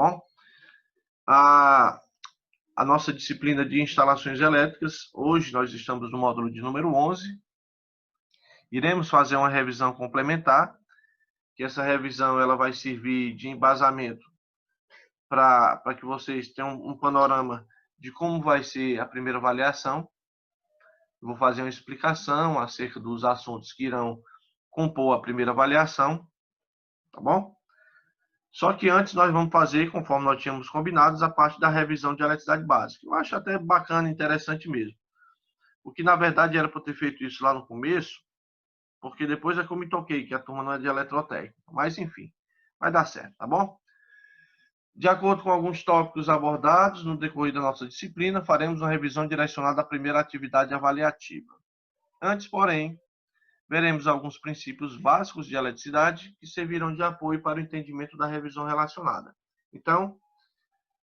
bom? A nossa disciplina de instalações elétricas, hoje nós estamos no módulo de número 11. Iremos fazer uma revisão complementar, que essa revisão ela vai servir de embasamento para que vocês tenham um panorama de como vai ser a primeira avaliação. Eu vou fazer uma explicação acerca dos assuntos que irão compor a primeira avaliação, tá bom? Só que antes nós vamos fazer, conforme nós tínhamos combinado, a parte da revisão de eletricidade básica. Eu acho até bacana e interessante mesmo. O que, na verdade, era para ter feito isso lá no começo, porque depois é que eu me toquei, que a turma não é de eletrotécnica. Mas, enfim, vai dar certo, tá bom? De acordo com alguns tópicos abordados no decorrer da nossa disciplina, faremos uma revisão direcionada à primeira atividade avaliativa. Antes, porém, veremos alguns princípios básicos de eletricidade que servirão de apoio para o entendimento da revisão relacionada. Então,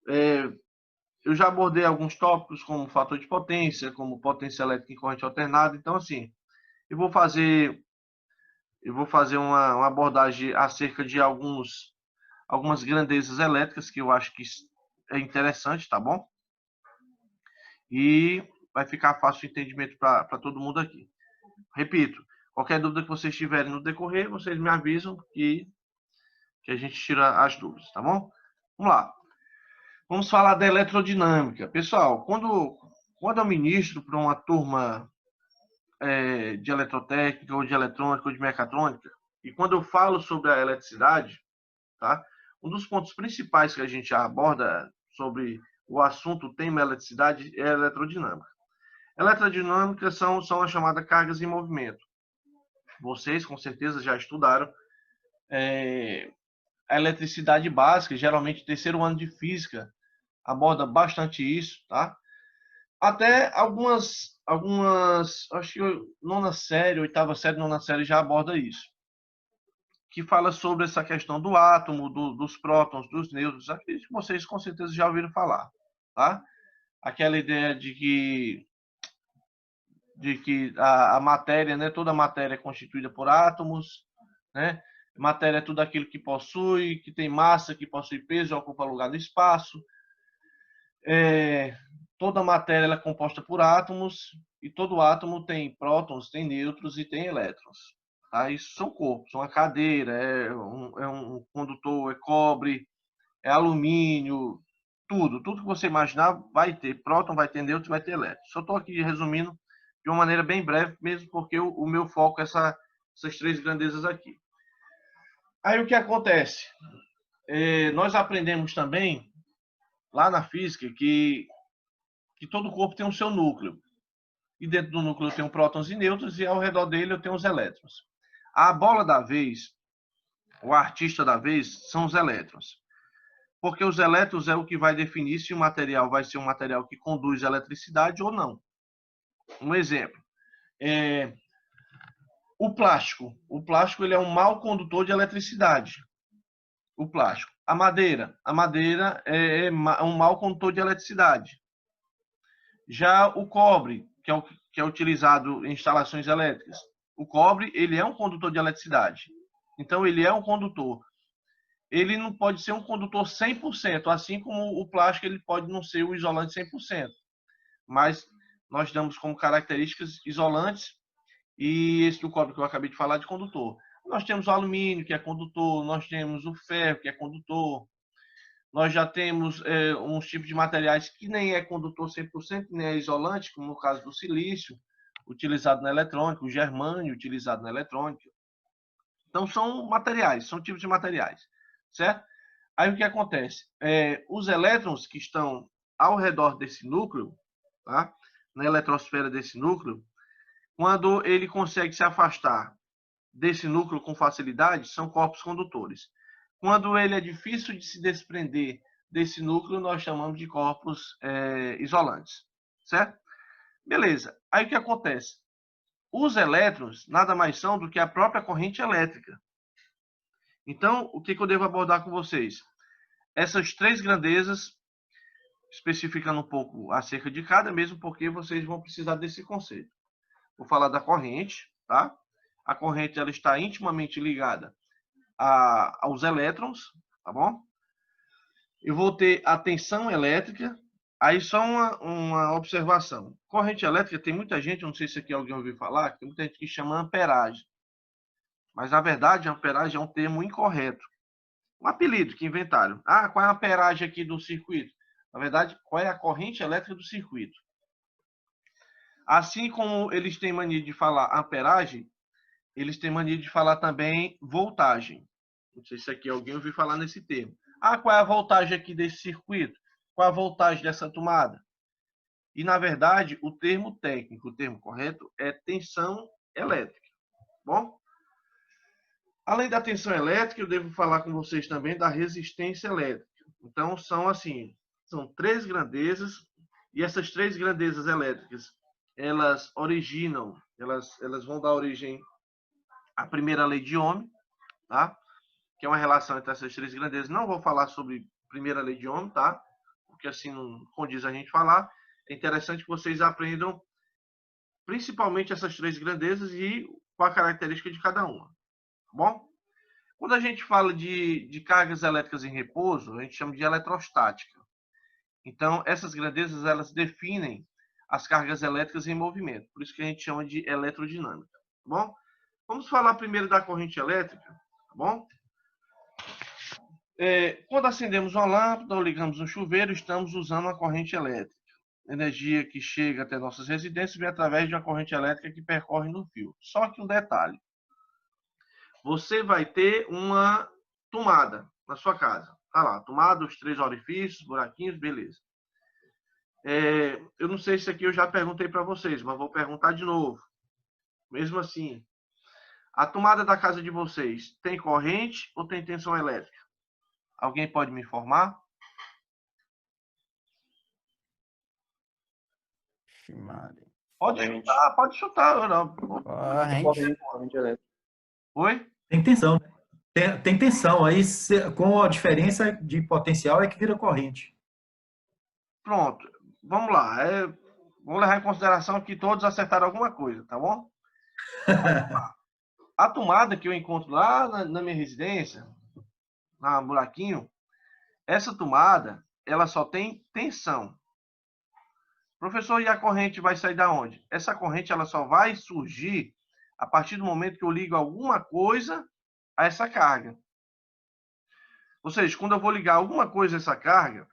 eu já abordei alguns tópicos como fator de potência, como potência elétrica em corrente alternada. Então, assim, eu vou fazer uma abordagem acerca de algumas grandezas elétricas que eu acho que é interessante, tá bom? E vai ficar fácil o entendimento para todo mundo aqui. Repito, qualquer dúvida que vocês tiverem no decorrer, vocês me avisam que a gente tira as dúvidas, tá bom? Vamos lá. Vamos falar da eletrodinâmica. Pessoal, quando eu ministro para uma turma de eletrotécnica, ou de eletrônica, ou de mecatrônica, e quando eu falo sobre a eletricidade, tá? Um dos pontos principais que a gente aborda sobre o assunto tema eletricidade é a eletrodinâmica. Eletrodinâmica são as chamadas cargas em movimento. Vocês, com certeza, já estudaram a eletricidade básica, geralmente terceiro ano de física, aborda bastante isso, tá? Até algumas, acho que nona série, oitava série, nona série já aborda isso. Que fala sobre essa questão do átomo, dos prótons, dos nêutrons, aquilo que vocês com certeza já ouviram falar, tá? Aquela ideia de que a matéria, né, toda a matéria é constituída por átomos, né? Matéria é tudo aquilo que possui, que tem massa, que possui peso, ocupa lugar no espaço. Toda matéria ela é composta por átomos e todo átomo tem prótons, tem nêutrons e tem elétrons. Tá? Isso são corpos, uma cadeira, é um condutor, é cobre, é alumínio, tudo que você imaginar vai ter próton, vai ter nêutron, vai ter elétron. Só estou aqui resumindo de uma maneira bem breve, mesmo porque o meu foco é essas três grandezas aqui. Aí o que acontece? Nós aprendemos também, lá na física, que todo corpo tem o seu núcleo. E dentro do núcleo eu tenho prótons e nêutrons, e ao redor dele eu tenho os elétrons. A bola da vez, o artista da vez, são os elétrons. Porque os elétrons é o que vai definir se o material vai ser um material que conduz eletricidade ou não. Um exemplo. O plástico ele é um mau condutor de eletricidade. O plástico. A madeira é um mau condutor de eletricidade. Já o cobre, que é utilizado em instalações elétricas, o cobre ele é um condutor de eletricidade. Então ele é um condutor. Ele não pode ser um condutor 100%, assim como o plástico ele pode não ser o isolante 100%. Mas nós damos como características isolantes e esse do cobre que eu acabei de falar de condutor. Nós temos o alumínio, que é condutor, nós temos o ferro, que é condutor, nós já temos uns tipos de materiais que nem é condutor 100%, nem é isolante, como no caso do silício, utilizado na eletrônica, o germânio, utilizado na eletrônica. Então, são materiais, são tipos de materiais, certo? Aí, o que acontece? Os elétrons que estão ao redor desse núcleo, tá? Na eletrosfera desse núcleo, quando ele consegue se afastar desse núcleo com facilidade, são corpos condutores. Quando ele é difícil de se desprender desse núcleo, nós chamamos de corpos isolantes, certo? Beleza. Aí o que acontece? Os elétrons nada mais são do que a própria corrente elétrica. Então, o que eu devo abordar com vocês? Essas três grandezas, especificando um pouco acerca de cada, mesmo porque vocês vão precisar desse conceito. Vou falar da corrente, tá? A corrente ela está intimamente ligada aos elétrons, tá bom? Eu vou ter a tensão elétrica. Aí só uma observação. Corrente elétrica, tem muita gente, eu não sei se aqui alguém ouviu falar, tem muita gente que chama amperagem. Mas, na verdade, a amperagem é um termo incorreto. Um apelido que inventaram. Ah, qual é a amperagem aqui do circuito? Na verdade, qual é a corrente elétrica do circuito? Assim como eles têm mania de falar amperagem, eles têm mania de falar também voltagem. Não sei se aqui alguém ouviu falar nesse termo. Ah, qual é a voltagem aqui desse circuito? Qual é a voltagem dessa tomada? E, na verdade, o termo técnico, o termo correto, é tensão elétrica. Bom? Além da tensão elétrica, eu devo falar com vocês também da resistência elétrica. Então, são três grandezas, e essas três grandezas elétricas, elas vão dar origem à primeira lei de Ohm, tá? Que é uma relação entre essas três grandezas. Não vou falar sobre primeira lei de Ohm, tá? Porque assim não condiz a gente falar. É interessante que vocês aprendam principalmente essas três grandezas e qual a característica de cada uma. Tá bom? Quando a gente fala de cargas elétricas em repouso, a gente chama de eletrostática. Então, essas grandezas, elas definem as cargas elétricas em movimento. Por isso que a gente chama de eletrodinâmica. Tá bom? Vamos falar primeiro da corrente elétrica. Tá bom? Quando acendemos uma lâmpada ou ligamos um chuveiro, estamos usando uma corrente elétrica. A energia que chega até nossas residências vem através de uma corrente elétrica que percorre no fio. Só que um detalhe. Você vai ter uma tomada na sua casa. Tá lá, tomada, os três orifícios, buraquinhos, beleza. Eu não sei se aqui eu já perguntei para vocês, mas vou perguntar de novo. Mesmo assim, a tomada da casa de vocês tem corrente ou tem tensão elétrica? Alguém pode me informar? Pode chutar. Não. Corrente elétrica. Oi? Tem tensão. Tem tensão. Aí, com a diferença de potencial, é que vira corrente. Pronto. Vamos lá. Vamos levar em consideração que todos acertaram alguma coisa, tá bom? A tomada que eu encontro lá na minha residência, na buraquinho, essa tomada, ela só tem tensão. Professor, e a corrente vai sair da onde? Essa corrente ela só vai surgir a partir do momento que eu ligo alguma coisa a essa carga. Ou seja, quando eu vou ligar alguma coisa a essa carga,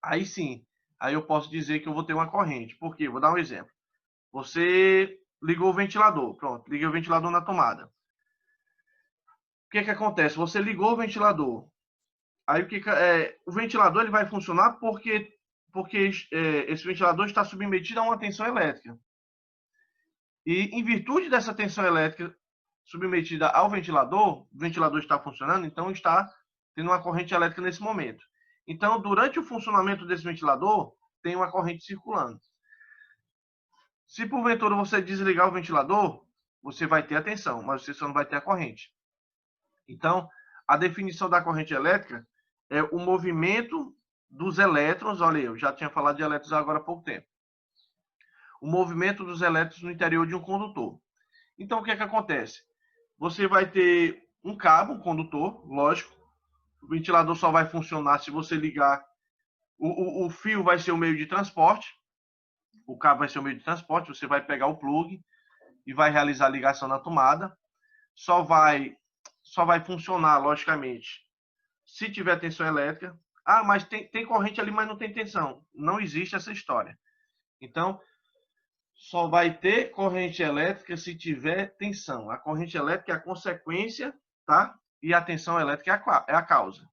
aí sim, aí eu posso dizer que eu vou ter uma corrente. Por quê? Vou dar um exemplo. Você ligou o ventilador. Pronto, liguei o ventilador na tomada. O que acontece? Você ligou o ventilador. Aí o ventilador ele vai funcionar porque esse ventilador está submetido a uma tensão elétrica. E em virtude dessa tensão elétrica submetida ao ventilador, o ventilador está funcionando, então está tendo uma corrente elétrica nesse momento. Então, durante o funcionamento desse ventilador, tem uma corrente circulando. Se porventura você desligar o ventilador, você vai ter a tensão, mas você só não vai ter a corrente. Então, a definição da corrente elétrica é o movimento dos elétrons. Olha, eu já tinha falado de elétrons agora há pouco tempo. O movimento dos elétrons no interior de um condutor. Então, o que acontece? Você vai ter um cabo, um condutor, lógico. O ventilador só vai funcionar se você ligar. O fio vai ser o meio de transporte. O cabo vai ser o meio de transporte. Você vai pegar o plug e vai realizar a ligação na tomada. Só vai funcionar, logicamente, se tiver tensão elétrica. Ah, mas tem corrente ali, mas não tem tensão. Não existe essa história. Então, só vai ter corrente elétrica se tiver tensão. A corrente elétrica é a consequência, tá? E a tensão elétrica é a causa.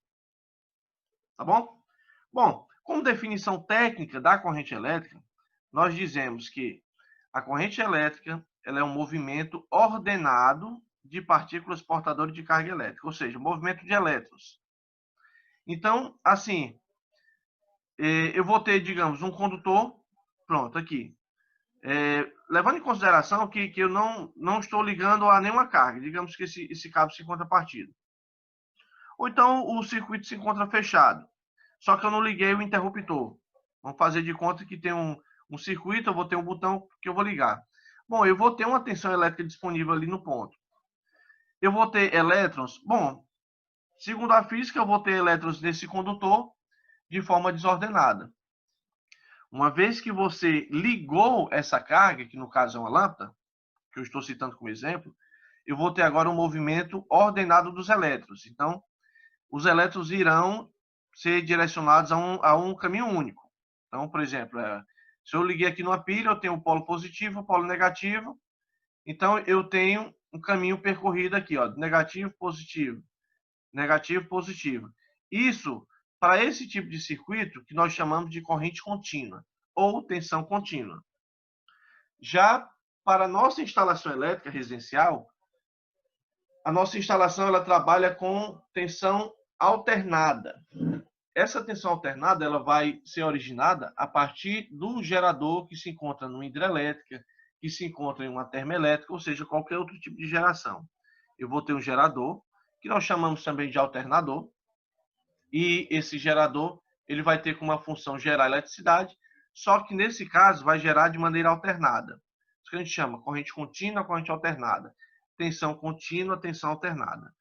Tá bom? Bom, como definição técnica da corrente elétrica, nós dizemos que a corrente elétrica ela é um movimento ordenado de partículas portadoras de carga elétrica, ou seja, movimento de elétrons. Então, assim, eu vou ter, digamos, um condutor, pronto, aqui. Levando em consideração que eu não estou ligando a nenhuma carga, digamos que esse cabo se encontra partido. Ou então o circuito se encontra fechado, só que eu não liguei o interruptor. Vamos fazer de conta que tem um circuito, eu vou ter um botão que eu vou ligar. Bom, eu vou ter uma tensão elétrica disponível ali no ponto. Eu vou ter elétrons. Bom, Segundo a física, eu vou ter elétrons nesse condutor de forma desordenada. Uma vez que você ligou essa carga, que no caso é uma lâmpada, que eu estou citando como exemplo, eu vou ter agora um movimento ordenado dos elétrons. Então, os elétrons irão ser direcionados a um caminho único. Então, por exemplo, se eu liguei aqui numa pilha, eu tenho o polo positivo, o polo negativo. Então, eu tenho um caminho percorrido aqui, ó, negativo, positivo, negativo, positivo. Isso, para esse tipo de circuito, que nós chamamos de corrente contínua ou tensão contínua. Já para a nossa instalação elétrica residencial, a nossa instalação ela trabalha com tensão alternada. Essa tensão alternada ela vai ser originada a partir do gerador que se encontra numa hidrelétrica, que se encontra em uma termoelétrica, ou seja, qualquer outro tipo de geração. Eu vou ter um gerador, que nós chamamos também de alternador, e esse gerador ele vai ter como uma função gerar eletricidade, só que nesse caso vai gerar de maneira alternada. Isso que a gente chama corrente contínua, corrente alternada. Tensão contínua, tensão alternada.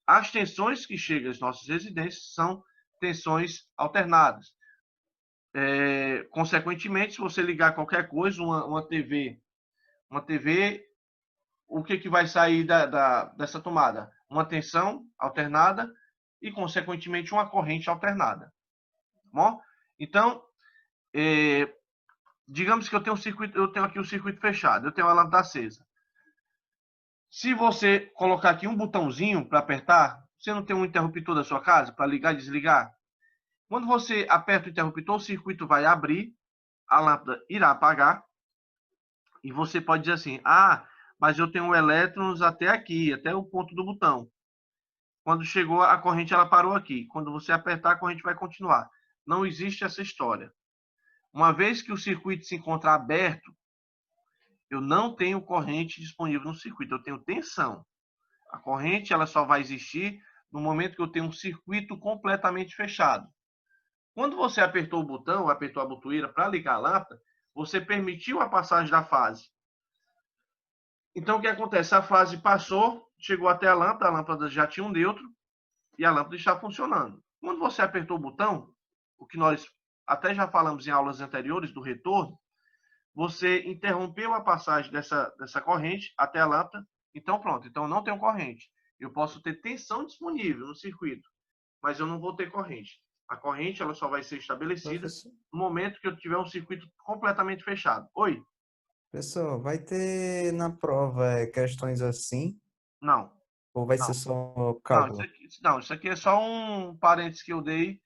As tensões que chegam às nossas residências são tensões alternadas. Consequentemente, se você ligar qualquer coisa, uma TV, o que vai sair dessa tomada? Uma tensão alternada e, consequentemente, uma corrente alternada. Bom? Então, digamos que eu tenho aqui o circuito fechado, eu tenho a lâmpada acesa. Se você colocar aqui um botãozinho para apertar, você não tem um interruptor da sua casa para ligar e desligar? Quando você aperta o interruptor, o circuito vai abrir, a lâmpada irá apagar, e você pode dizer assim, mas eu tenho elétrons até aqui, até o ponto do botão. Quando chegou a corrente, ela parou aqui. Quando você apertar, a corrente vai continuar. Não existe essa história. Uma vez que o circuito se encontra aberto, eu não tenho corrente disponível no circuito, eu tenho tensão. A corrente ela só vai existir no momento que eu tenho um circuito completamente fechado. Quando você apertou o botão, apertou a botoeira para ligar a lâmpada, você permitiu a passagem da fase. Então, o que acontece? A fase passou, chegou até a lâmpada já tinha um neutro e a lâmpada está funcionando. Quando você apertou o botão, o que nós até já falamos em aulas anteriores do retorno, você interrompeu a passagem dessa corrente até a lâmpada, então pronto, então não tenho corrente. Eu posso ter tensão disponível no circuito, mas eu não vou ter corrente. A corrente ela só vai ser estabelecida no momento que eu tiver um circuito completamente fechado. Oi? Pessoal, vai ter na prova questões assim? Não. Ou vai Não. ser só Não, cálculo? isso aqui é só um parênteses que eu dei.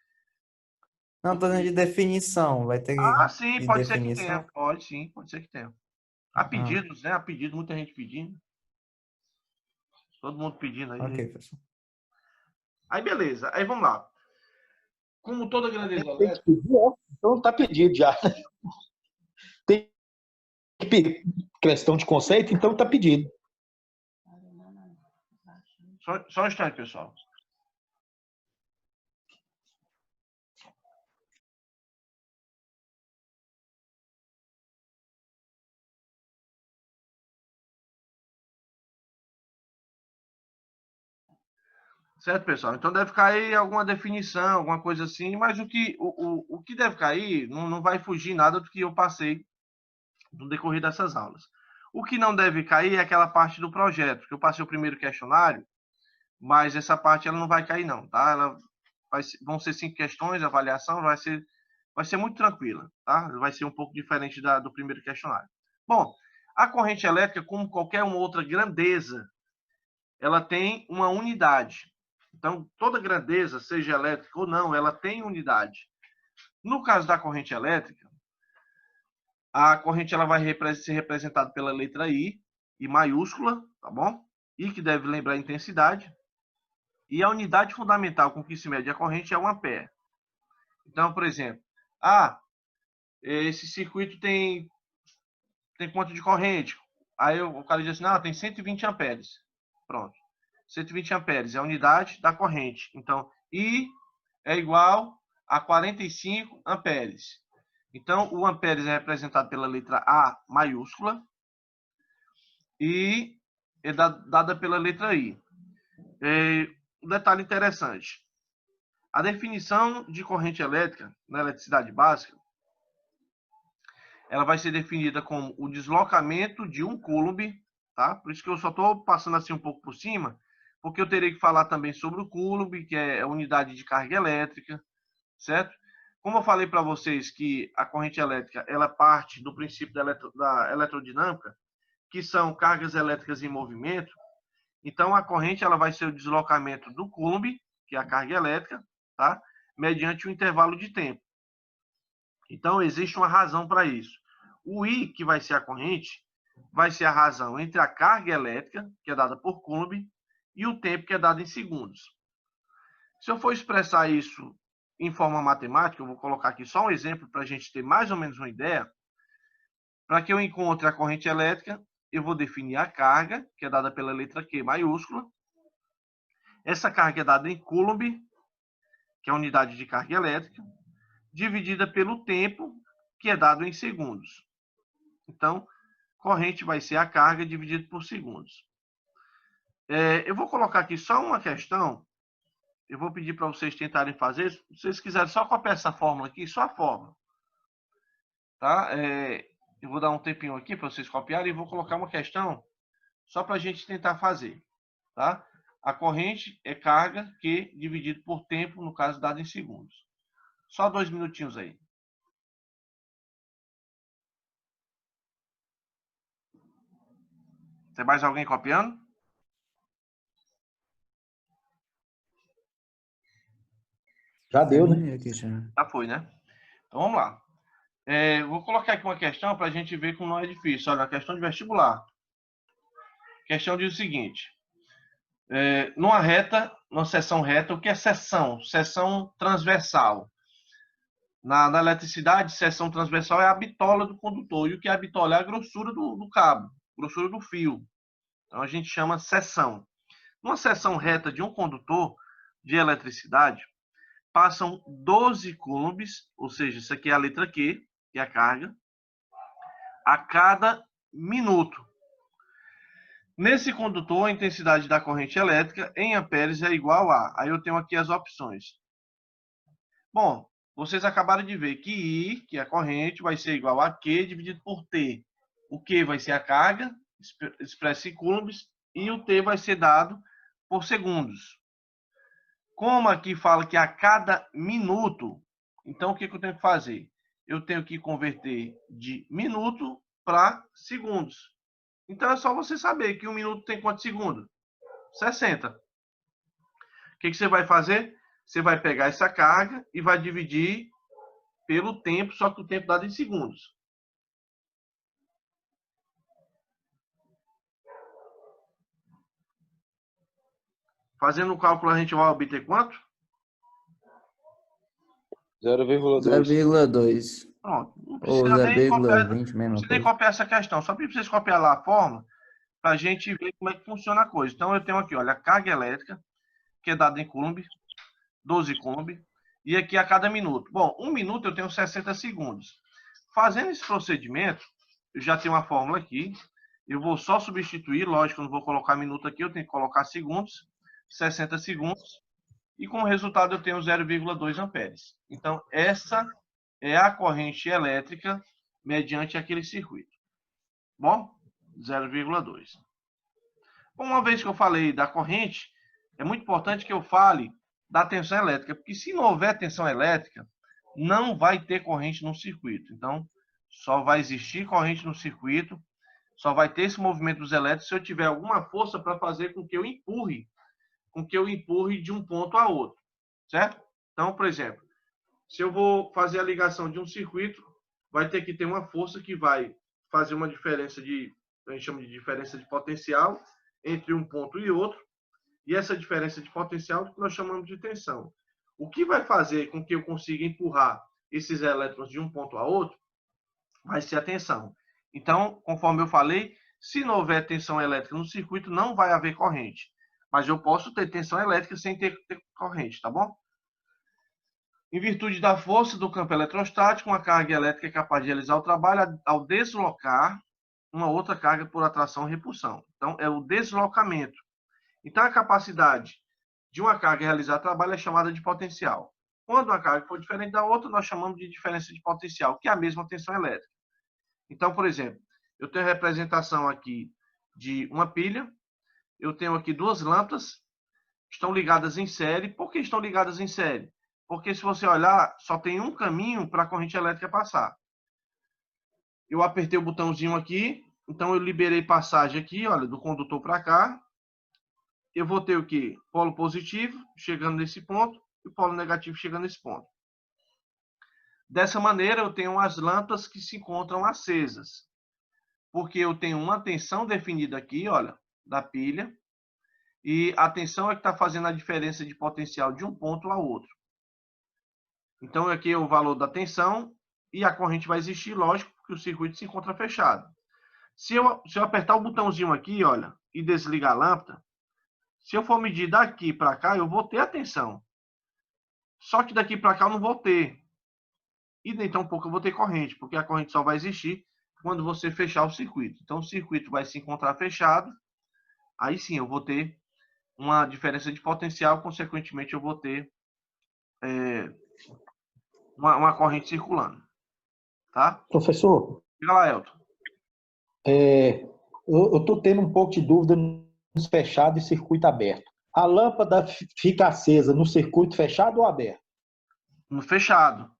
Não, tô dando de definição. Vai ter Sim, de pode ser que tenha. definição? Pode sim, pode ser que tenha. Há Ah, pedidos, né? Há pedido, muita gente pedindo. Todo mundo pedindo ok, aí. pessoal. Aí beleza, aí vamos lá. Como toda grandeza Tem que elétrica. pedir, ó. Então tá pedido já. Tem questão de conceito, então tá pedido. Só um instante, pessoal. Certo, pessoal? Então deve cair alguma definição, alguma coisa assim, mas o que deve cair não vai fugir nada do que eu passei no decorrer dessas aulas. O que não deve cair é aquela parte do projeto, que eu passei o primeiro questionário, mas essa parte ela não vai cair não, tá? Vão ser 5 questões, a avaliação vai ser muito tranquila, tá? Vai ser um pouco diferente do primeiro questionário. Bom, a corrente elétrica, como qualquer uma outra grandeza, ela tem uma unidade. Então, toda grandeza, seja elétrica ou não, ela tem unidade. No caso da corrente elétrica, a corrente ela vai ser representada pela letra I maiúscula, tá bom? I que deve lembrar a intensidade. E a unidade fundamental com que se mede a corrente é 1 ampere. Então, por exemplo, esse circuito tem quanto de corrente? Aí o cara diz assim, não, tem 120 amperes. Pronto. 120 amperes é a unidade da corrente. Então, I é igual a 45 amperes. Então, o amperes é representado pela letra A maiúscula e é dada pela letra I. um detalhe interessante. A definição de corrente elétrica na eletricidade básica, ela vai ser definida como o deslocamento de um coulomb, tá? Por isso que eu só estou passando assim um pouco por cima, porque eu terei que falar também sobre o coulomb, que é a unidade de carga elétrica, certo? Como eu falei para vocês que a corrente elétrica, ela parte do princípio da eletrodinâmica, que são cargas elétricas em movimento, então a corrente ela vai ser o deslocamento do coulomb, que é a carga elétrica, tá? Mediante um intervalo de tempo. Então, existe uma razão para isso. O I, que vai ser a corrente, vai ser a razão entre a carga elétrica, que é dada por coulomb, e o tempo, que é dado em segundos. Se eu for expressar isso em forma matemática, eu vou colocar aqui só um exemplo para a gente ter mais ou menos uma ideia. Para que eu encontre a corrente elétrica, eu vou definir a carga, que é dada pela letra Q maiúscula. Essa carga é dada em coulomb, que é a unidade de carga elétrica, dividida pelo tempo, que é dado em segundos. Então, corrente vai ser a carga dividido por segundos. Eu vou colocar aqui só uma questão. Eu vou pedir para vocês tentarem fazer. Se vocês quiserem só copiar essa fórmula aqui, só a fórmula. Tá? Eu vou dar um tempinho aqui para vocês copiarem e vou colocar uma questão só para a gente tentar fazer. Tá? A corrente é carga Q dividido por tempo, no caso dado em segundos. Só 2 minutinhos aí. Tem mais alguém copiando? Já deu, né? Terminei aqui já. Já foi, né? Então vamos lá. Vou colocar aqui uma questão para a gente ver como não é difícil. Olha, a questão de vestibular. A questão diz o seguinte. Numa reta, numa seção reta, o que é seção? Seção transversal. Na eletricidade, seção transversal é a bitola do condutor. E o que é a bitola? É a grossura do cabo, grossura do fio. Então a gente chama seção. Numa seção reta de um condutor de eletricidade, passam 12 coulombs, ou seja, isso aqui é a letra Q, que é a carga, a cada minuto. Nesse condutor, a intensidade da corrente elétrica em amperes é igual a... Aí eu tenho aqui as opções. Bom, vocês acabaram de ver que I, que é a corrente, vai ser igual a Q dividido por T. O Q vai ser a carga, expressa em coulombs, e o T vai ser dado por segundos. Como aqui fala que a cada minuto, então o que eu tenho que fazer? Eu tenho que converter de minuto para segundos. Então é só você saber que um minuto tem quantos segundos? 60. O que você vai fazer? Você vai pegar essa carga e vai dividir pelo tempo, só que o tempo dado em segundos. Fazendo o cálculo, a gente vai obter quanto? 0,2. 0,2. Pronto. Não Ou precisa nem copiar, 0,20 não menos precisa nem coisa. copiar essa questão. Só para vocês copiar lá a fórmula, para a gente ver como é que funciona a coisa. Então, eu tenho aqui, olha, a carga elétrica, que é dada em coulomb, 12 coulomb, e aqui a cada minuto. Bom, um minuto eu tenho 60 segundos. Fazendo esse procedimento, eu já tenho uma fórmula aqui. Eu vou só substituir, lógico, eu não vou colocar minuto aqui, eu tenho que colocar segundos, 60 segundos, e com o resultado eu tenho 0,2 amperes. Então, essa é a corrente elétrica mediante aquele circuito. Bom, 0,2. Uma vez que eu falei da corrente, é muito importante que eu fale da tensão elétrica, porque se não houver tensão elétrica, não vai ter corrente no circuito. Então, só vai existir corrente no circuito, só vai ter esse movimento dos elétrons se eu tiver alguma força para fazer com que eu empurre de um ponto a outro, certo? Então, por exemplo, se eu vou fazer a ligação de um circuito, vai ter que ter uma força que vai fazer uma diferença a gente chama de diferença de potencial entre um ponto e outro, e essa diferença de potencial que nós chamamos de tensão. O que vai fazer com que eu consiga empurrar esses elétrons de um ponto a outro vai ser a tensão. Então, conforme eu falei, se não houver tensão elétrica no circuito, não vai haver corrente. Mas eu posso ter tensão elétrica sem ter corrente, tá bom? Em virtude da força do campo eletrostático, uma carga elétrica é capaz de realizar o trabalho ao deslocar uma outra carga por atração e repulsão. Então, é o deslocamento. Então, a capacidade de uma carga realizar trabalho é chamada de potencial. Quando uma carga for diferente da outra, nós chamamos de diferença de potencial, que é a mesma tensão elétrica. Então, por exemplo, eu tenho a representação aqui de uma pilha, eu tenho aqui duas lâmpadas, estão ligadas em série. Por que estão ligadas em série? Porque se você olhar, só tem um caminho para a corrente elétrica passar. Eu apertei o botãozinho aqui, então eu liberei passagem aqui, olha, do condutor para cá. Eu vou ter o quê? Polo positivo chegando nesse ponto e polo negativo chegando nesse ponto. Dessa maneira, eu tenho as lâmpadas que se encontram acesas. Porque eu tenho uma tensão definida aqui, olha, da pilha. E a tensão é que está fazendo a diferença de potencial de um ponto a outro. Então, aqui é o valor da tensão e a corrente vai existir, lógico, porque o circuito se encontra fechado. Se eu apertar o botãozinho aqui, olha, e desligar a lâmpada, se eu for medir daqui para cá, eu vou ter a tensão. Só que daqui para cá eu não vou ter. E nem tão pouco eu vou ter corrente, porque a corrente só vai existir quando você fechar o circuito. Então, o circuito vai se encontrar fechado. Aí sim, eu vou ter uma diferença de potencial, consequentemente eu vou ter uma corrente circulando. Tá? Professor, Diga lá, Elton. eu estou tendo um pouco de dúvida nos fechados e circuito aberto. A lâmpada fica acesa no circuito fechado ou aberto? No fechado.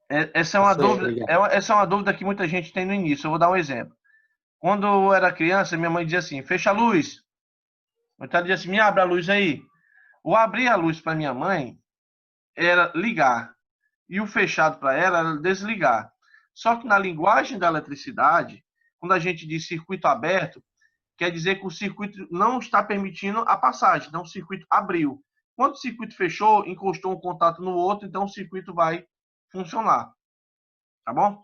Essa é uma dúvida que muita gente tem no início. Eu vou dar um exemplo. Quando eu era criança, minha mãe dizia assim, fecha a luz. Então ela dizia assim, me abre a luz aí. O abrir a luz para minha mãe era ligar. E o fechado para ela era desligar. Só que na linguagem da eletricidade, quando a gente diz circuito aberto, quer dizer que o circuito não está permitindo a passagem. Então o circuito abriu. Quando o circuito fechou, encostou um contato no outro, então o circuito vai funcionar. Tá bom?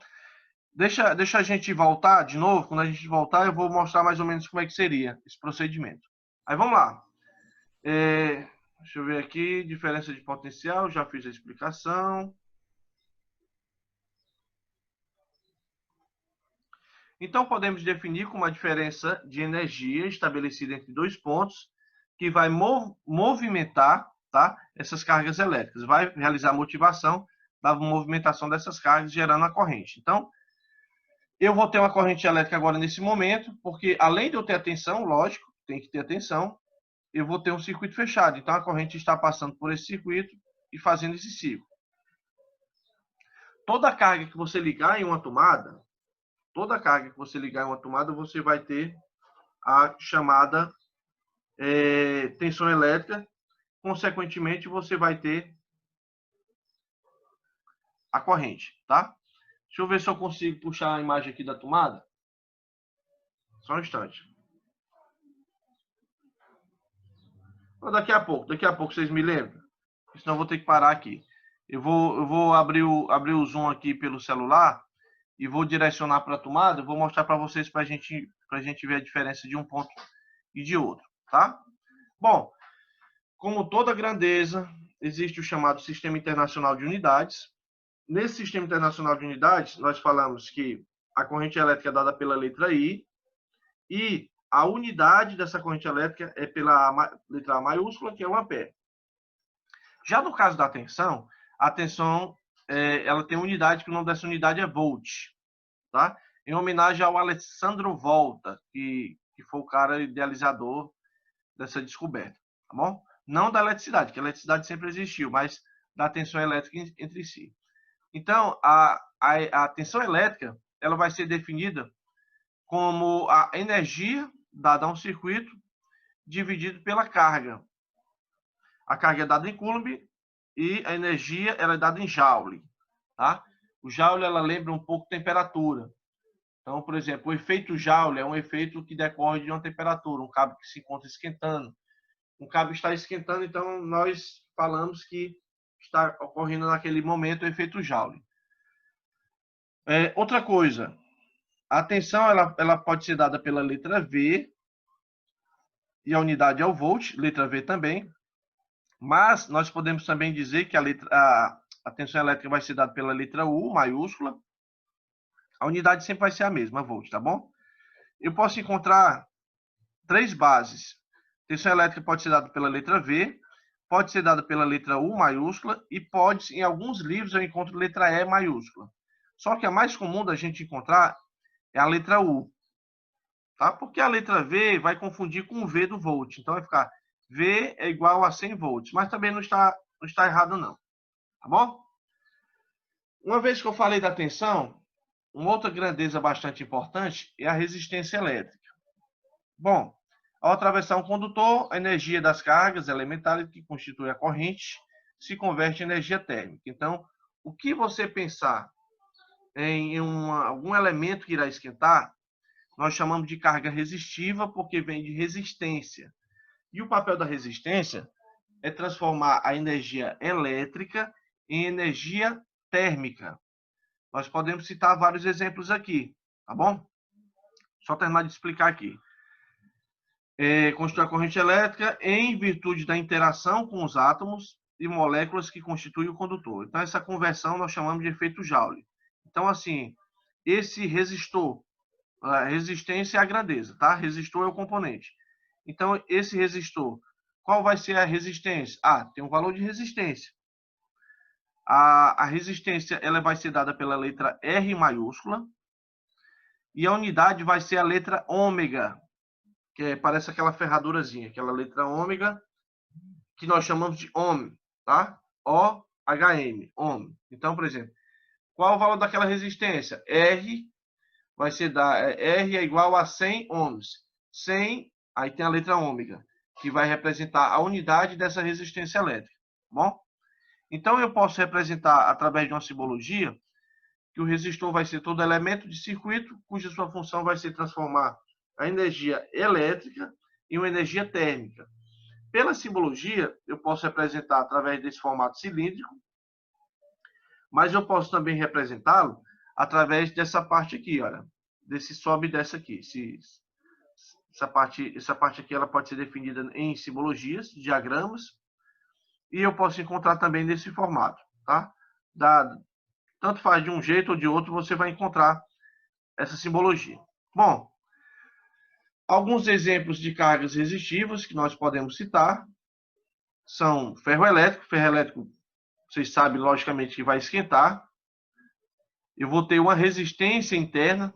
Deixa a gente voltar de novo. Quando a gente voltar, eu vou mostrar mais ou menos como é que seria esse procedimento. Aí vamos lá. Deixa eu ver aqui. Diferença de potencial. Já fiz a explicação. Então, podemos definir como a diferença de energia estabelecida entre dois pontos que vai movimentar, tá, essas cargas elétricas. Vai realizar a motivação da movimentação dessas cargas, gerando a corrente. Então, eu vou ter uma corrente elétrica agora nesse momento, porque além de eu ter a tensão, lógico, tem que ter a tensão, eu vou ter um circuito fechado. Então, a corrente está passando por esse circuito e fazendo esse ciclo. Toda carga que você ligar em uma tomada, você vai ter a chamada tensão elétrica. Consequentemente, você vai ter a corrente, tá? Deixa eu ver se eu consigo puxar a imagem aqui da tomada. Só um instante. Daqui a pouco vocês me lembram. Senão eu vou ter que parar aqui. Eu vou abrir o zoom aqui pelo celular e vou direcionar para a tomada. Eu vou mostrar para vocês para a gente ver a diferença de um ponto e de outro, tá? Bom, como toda grandeza, existe o chamado Sistema Internacional de Unidades. Nesse Sistema Internacional de Unidades, nós falamos que a corrente elétrica é dada pela letra I e a unidade dessa corrente elétrica é pela letra A maiúscula, que é o ampere. Já no caso da tensão, a tensão ela tem unidade, que o nome dessa unidade é volt, tá? Em homenagem ao Alessandro Volta, que foi o cara idealizador dessa descoberta, tá bom? Não da eletricidade, que a eletricidade sempre existiu, mas da tensão elétrica entre si. Então, a tensão elétrica ela vai ser definida como a energia dada a um circuito dividido pela carga. A carga é dada em Coulomb e a energia ela é dada em Joule. Tá? O Joule ela lembra um pouco temperatura. Então, por exemplo, o efeito Joule é um efeito que decorre de uma temperatura, um cabo que se encontra esquentando. Um cabo está esquentando, então nós falamos que está ocorrendo naquele momento o efeito Joule. Outra coisa, a tensão ela pode ser dada pela letra V e a unidade é o volt, letra V também, mas nós podemos também dizer que a tensão elétrica vai ser dada pela letra U, maiúscula, a unidade sempre vai ser a mesma, volt, tá bom? Eu posso encontrar três bases. Tensão elétrica pode ser dada pela letra V, pode ser dada pela letra U maiúscula e pode, em alguns livros, eu encontro letra E maiúscula. Só que a mais comum da gente encontrar é a letra U, tá? Porque a letra V vai confundir com o V do volt. Então vai ficar V é igual a 100 volts, mas também não está errado não, tá bom? Uma vez que eu falei da tensão, uma outra grandeza bastante importante é a resistência elétrica. Bom, ao atravessar um condutor, a energia das cargas elementares que constitui a corrente se converte em energia térmica. Então, o que você pensar em algum elemento que irá esquentar, nós chamamos de carga resistiva, porque vem de resistência. E o papel da resistência é transformar a energia elétrica em energia térmica. Nós podemos citar vários exemplos aqui, tá bom? Só terminar de explicar aqui. Constitui a corrente elétrica em virtude da interação com os átomos e moléculas que constituem o condutor. Então, essa conversão nós chamamos de efeito Joule. Então, assim, esse resistor, a resistência é a grandeza, tá? Resistor é o componente. Então, esse resistor, qual vai ser a resistência? Tem um valor de resistência. A resistência ela vai ser dada pela letra R maiúscula e a unidade vai ser a letra ômega, que parece aquela ferradurazinha, aquela letra ômega, que nós chamamos de ohm, tá? O-H-M, ohm. Então, por exemplo, qual o valor daquela resistência? R vai ser R é igual a 100 ohms. 100, aí tem a letra ômega, que vai representar a unidade dessa resistência elétrica, tá bom? Então, eu posso representar, através de uma simbologia, que o resistor vai ser todo elemento de circuito, cuja sua função vai ser transformar a energia elétrica em uma energia térmica. Pela simbologia, eu posso representar através desse formato cilíndrico, mas eu posso também representá-lo através dessa parte aqui, olha, desse sobe e desce aqui. Essa parte aqui ela pode ser definida em simbologias, diagramas, e eu posso encontrar também nesse formato, tá? Tanto faz de um jeito ou de outro, você vai encontrar essa simbologia. Bom, alguns exemplos de cargas resistivas que nós podemos citar são ferro elétrico. Ferro elétrico, vocês sabem, logicamente, que vai esquentar. Eu vou ter uma resistência interna.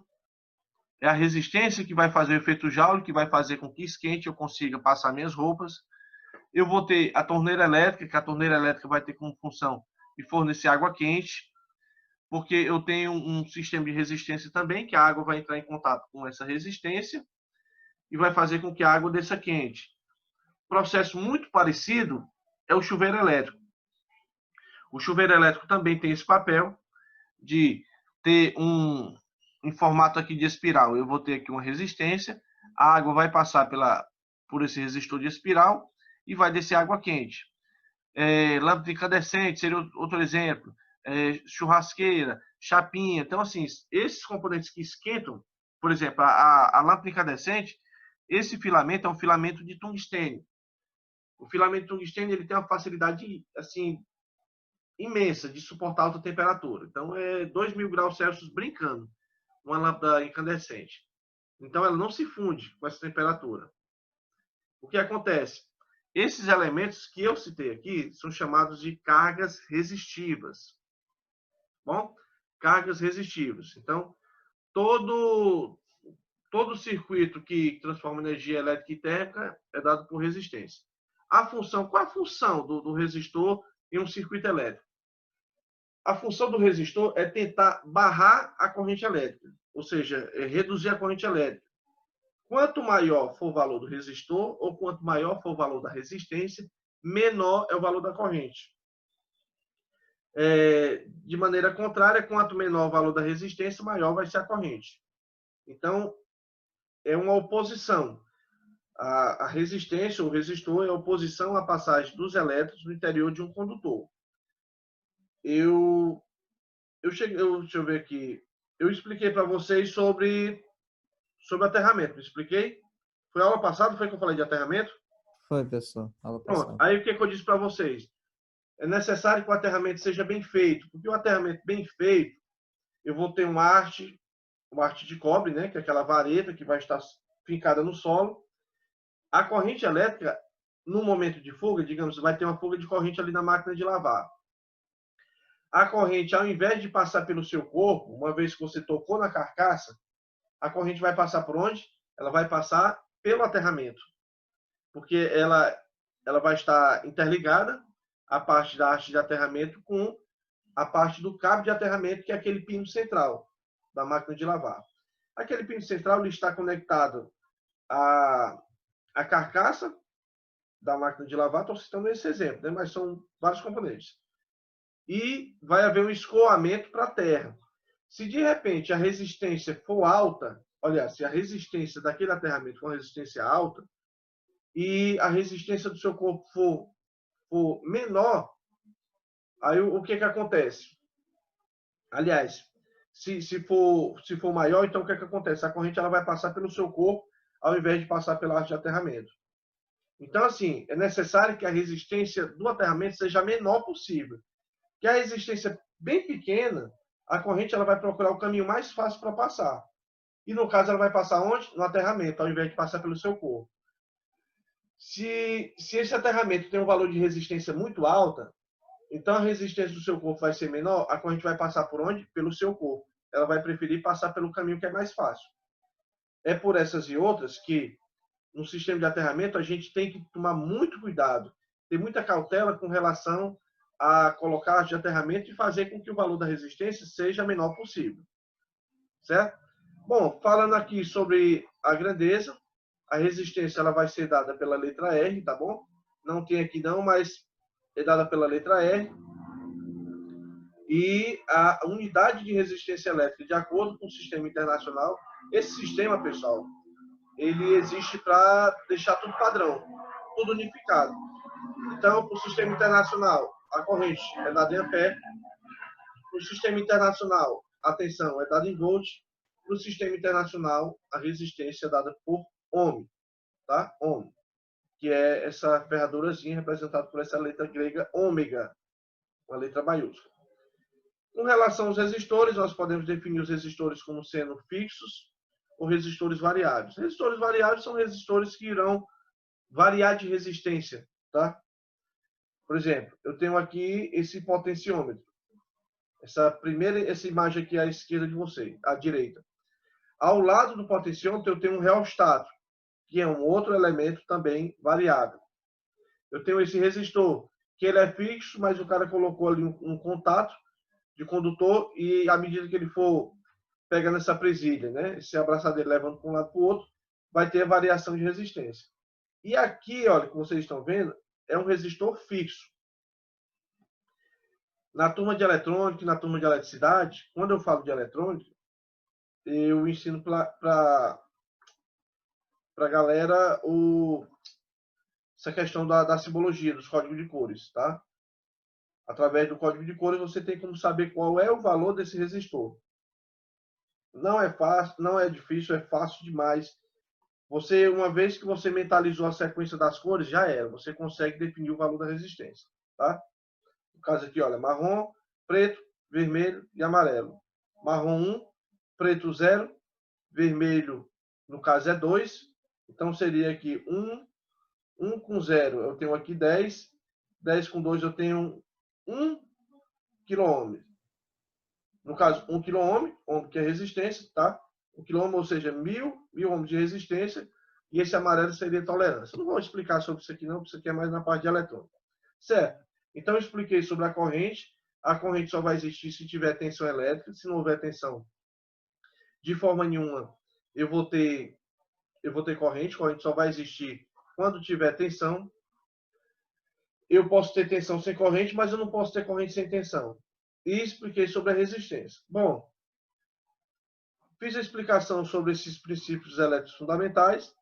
É a resistência que vai fazer o efeito Joule, que vai fazer com que esquente, eu consiga passar minhas roupas. Eu vou ter a torneira elétrica, que a torneira elétrica vai ter como função de fornecer água quente, porque eu tenho um sistema de resistência também, que a água vai entrar em contato com essa resistência e vai fazer com que a água desça quente. Processo muito parecido é o chuveiro elétrico. O chuveiro elétrico também tem esse papel de ter em formato aqui de espiral. Eu vou ter aqui uma resistência, a água vai passar por esse resistor de espiral e vai descer água quente. Lâmpada incandescente seria outro exemplo. Churrasqueira, chapinha. Então, assim, esses componentes que esquentam, por exemplo, a lâmpada incandescente, esse filamento é um filamento de tungstênio. O filamento de tungstênio ele tem uma facilidade assim imensa de suportar alta temperatura. Então, é 2.000 graus Celsius brincando, uma lâmpada incandescente. Então, ela não se funde com essa temperatura. O que acontece? Esses elementos que eu citei aqui são chamados de cargas resistivas. Bom, cargas resistivas. Então, todo circuito que transforma energia elétrica e térmica é dado por resistência. Qual é a função do resistor em um circuito elétrico? A função do resistor é tentar barrar a corrente elétrica, ou seja, reduzir a corrente elétrica. Quanto maior for o valor do resistor, ou quanto maior for o valor da resistência, menor é o valor da corrente. De maneira contrária, quanto menor o valor da resistência, maior vai ser a corrente. Então, é uma oposição. A resistência, o resistor, é a oposição à passagem dos elétrons no interior de um condutor. Deixa eu ver aqui. Eu expliquei para vocês sobre aterramento. Me expliquei? Foi a aula passada? Foi que eu falei de aterramento? Foi, pessoal. Aula Pronto. passada. Aí o que eu disse para vocês? É necessário que o aterramento seja bem feito. Porque o aterramento bem feito, eu vou ter uma haste de cobre, né? Que é aquela vareta que vai estar fincada no solo. A corrente elétrica, no momento de fuga, digamos, vai ter uma fuga de corrente ali na máquina de lavar. A corrente, ao invés de passar pelo seu corpo, uma vez que você tocou na carcaça, a corrente vai passar por onde? Ela vai passar pelo aterramento, porque ela vai estar interligada, a parte da haste de aterramento com a parte do cabo de aterramento, que é aquele pino central da máquina de lavar. Aquele pino central ele está conectado à carcaça da máquina de lavar, estou citando esse exemplo, né? Mas são vários componentes. E vai haver um escoamento para a terra. Se de repente a resistência for alta, olha, se a resistência daquele aterramento for uma resistência alta e a resistência do seu corpo for menor, aí o que acontece? Aliás, se for maior, então o que acontece? A corrente ela vai passar pelo seu corpo ao invés de passar pela haste de aterramento. Então, assim, é necessário que a resistência do aterramento seja a menor possível. Que a resistência bem pequena, a corrente ela vai procurar o caminho mais fácil para passar. E no caso, ela vai passar onde? No aterramento, ao invés de passar pelo seu corpo. Se esse aterramento tem um valor de resistência muito alta, então a resistência do seu corpo vai ser menor, a corrente vai passar por onde? Pelo seu corpo. Ela vai preferir passar pelo caminho que é mais fácil. É por essas e outras que, no sistema de aterramento, a gente tem que tomar muito cuidado, ter muita cautela com relação a colocar de aterramento e fazer com que o valor da resistência seja o menor possível. Certo? Bom, falando aqui sobre a grandeza, a resistência ela vai ser dada pela letra R, tá bom? Não tem aqui não, mas é dada pela letra R. E a unidade de resistência elétrica, de acordo com o sistema internacional, esse sistema, pessoal, ele existe para deixar tudo padrão, tudo unificado. Então, para o sistema internacional, a corrente é dada em ampere. No sistema internacional, a tensão é dada em volt. No sistema internacional, a resistência é dada por ohm, tá? Ohm, que é essa ferradurazinha representada por essa letra grega ômega, uma letra maiúscula. Com relação aos resistores, nós podemos definir os resistores como sendo fixos ou resistores variáveis. Resistores variáveis são resistores que irão variar de resistência, tá? Por exemplo, eu tenho aqui esse potenciômetro. Essa imagem aqui à esquerda de você, à direita. Ao lado do potenciômetro, eu tenho um reostato, que é um outro elemento também variável. Eu tenho esse resistor, que ele é fixo, mas o cara colocou ali um contato de condutor e à medida que ele for pegando essa presilha, né, esse abraçadeiro levando para um lado para o outro, vai ter variação de resistência. E aqui, olha, que vocês estão vendo, é um resistor fixo. Na turma de eletrônica e na turma de eletricidade, quando eu falo de eletrônica, eu ensino para a galera essa questão da simbologia, dos códigos de cores, tá? Através do código de cores, você tem como saber qual é o valor desse resistor. Não é fácil, não é difícil, é fácil demais. Você, uma vez que você mentalizou a sequência das cores, já era. Você consegue definir o valor da resistência, tá? No caso aqui, olha, marrom, preto, vermelho e amarelo. Marrom 1, preto 0, vermelho, no caso, é 2. Então, seria aqui 1 com 0, eu tenho aqui 10. 10 com 2, eu tenho 1 kΩ. No caso, 1 kΩ, ohm que é resistência, tá? 1 kΩ, ou seja, 1000 ohms de resistência, e esse amarelo seria tolerância. Não vou explicar sobre isso aqui não, porque isso aqui é mais na parte de eletrônica. Certo? Então, eu expliquei sobre a corrente. A corrente só vai existir se tiver tensão elétrica. Se não houver tensão, de forma nenhuma, eu vou ter corrente. Corrente só vai existir quando tiver tensão. Eu posso ter tensão sem corrente, mas eu não posso ter corrente sem tensão. E expliquei sobre a resistência. Bom, fiz a explicação sobre esses princípios elétricos fundamentais.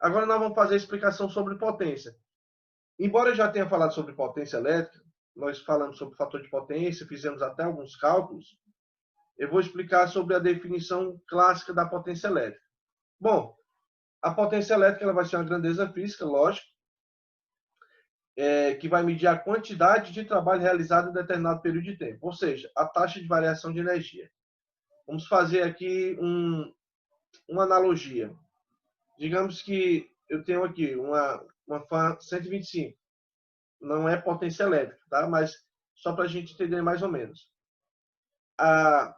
Agora nós vamos fazer a explicação sobre potência. Embora eu já tenha falado sobre potência elétrica, nós falamos sobre o fator de potência, fizemos até alguns cálculos, eu vou explicar sobre a definição clássica da potência elétrica. Bom, a potência elétrica ela vai ser uma grandeza física, lógico, que vai medir a quantidade de trabalho realizado em determinado período de tempo, ou seja, a taxa de variação de energia. Vamos fazer aqui uma analogia. Digamos que eu tenho aqui uma fan 125. Não é potência elétrica, tá? Mas só para a gente entender mais ou menos. A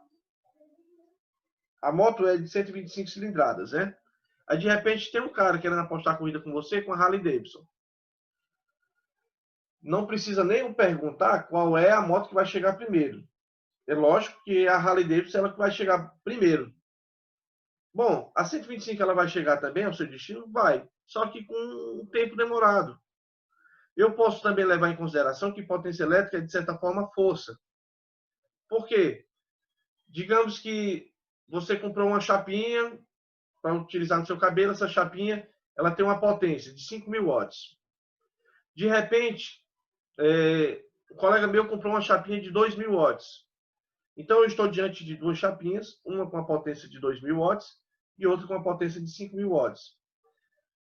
moto é de 125 cilindradas, né? Aí, de repente, tem um cara querendo apostar a corrida com você com a Harley Davidson. Não precisa nem perguntar qual é a moto que vai chegar primeiro. É lógico que a Harley Davidson é ela que vai chegar primeiro. Bom, a 125 ela vai chegar também ao seu destino? Vai. Só que com um tempo demorado. Eu posso também levar em consideração que potência elétrica é, de certa forma, força. Por quê? Digamos que você comprou uma chapinha para utilizar no seu cabelo. Essa chapinha ela tem uma potência de 5.000 watts. De repente, um colega meu comprou uma chapinha de 2.000 watts. Então, eu estou diante de duas chapinhas, uma com a potência de 2.000 watts e outra com a potência de 5.000 watts.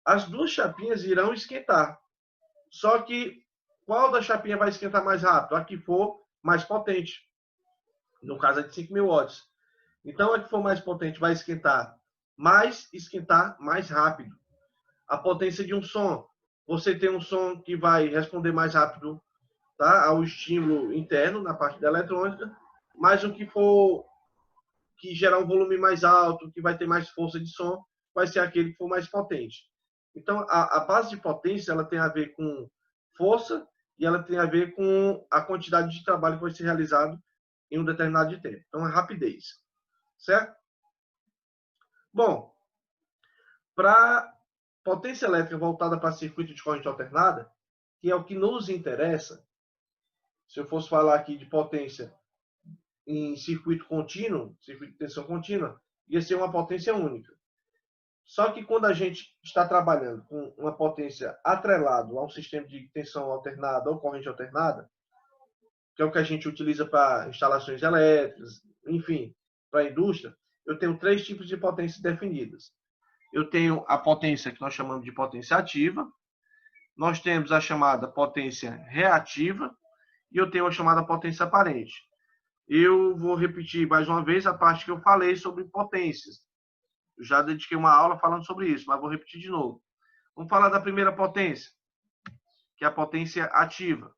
As duas chapinhas irão esquentar. Só que qual da chapinha vai esquentar mais rápido? A que for mais potente. No caso, é de 5.000 watts. Então, a que for mais potente vai esquentar mais rápido. A potência de um som. Você tem um som que vai responder mais rápido, tá, ao estímulo interno, na parte da eletrônica, mas o que for que gerar um volume mais alto, que vai ter mais força de som, vai ser aquele que for mais potente. Então, a base de potência ela tem a ver com força e ela tem a ver com a quantidade de trabalho que vai ser realizado em um determinado tempo. Então, é rapidez. Certo? Bom, para potência elétrica voltada para circuito de corrente alternada, que é o que nos interessa, se eu fosse falar aqui de potência em circuito contínuo, circuito de tensão contínua, ia ser uma potência única. Só que quando a gente está trabalhando com uma potência atrelado a um sistema de tensão alternada ou corrente alternada, que é o que a gente utiliza para instalações elétricas, enfim, para a indústria, eu tenho três tipos de potências definidas. Eu tenho a potência que nós chamamos de potência ativa, nós temos a chamada potência reativa e eu tenho a chamada potência aparente. Eu vou repetir mais uma vez a parte que eu falei sobre potências. Eu já dediquei uma aula falando sobre isso, mas vou repetir de novo. Vamos falar da primeira potência, que é a potência ativa.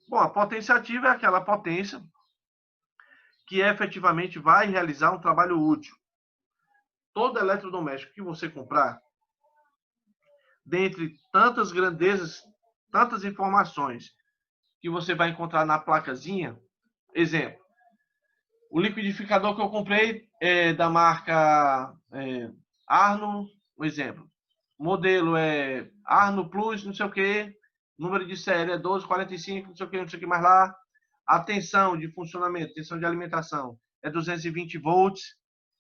Bom, a potência ativa é aquela potência que efetivamente vai realizar um trabalho útil. Todo eletrodoméstico que você comprar, dentre tantas grandezas, tantas informações que você vai encontrar na placazinha, exemplo, o liquidificador que eu comprei é da marca Arno, um exemplo. O modelo é Arno Plus, não sei o que, número de série é 1245, não sei o que mais lá. A tensão de funcionamento, tensão de alimentação é 220 volts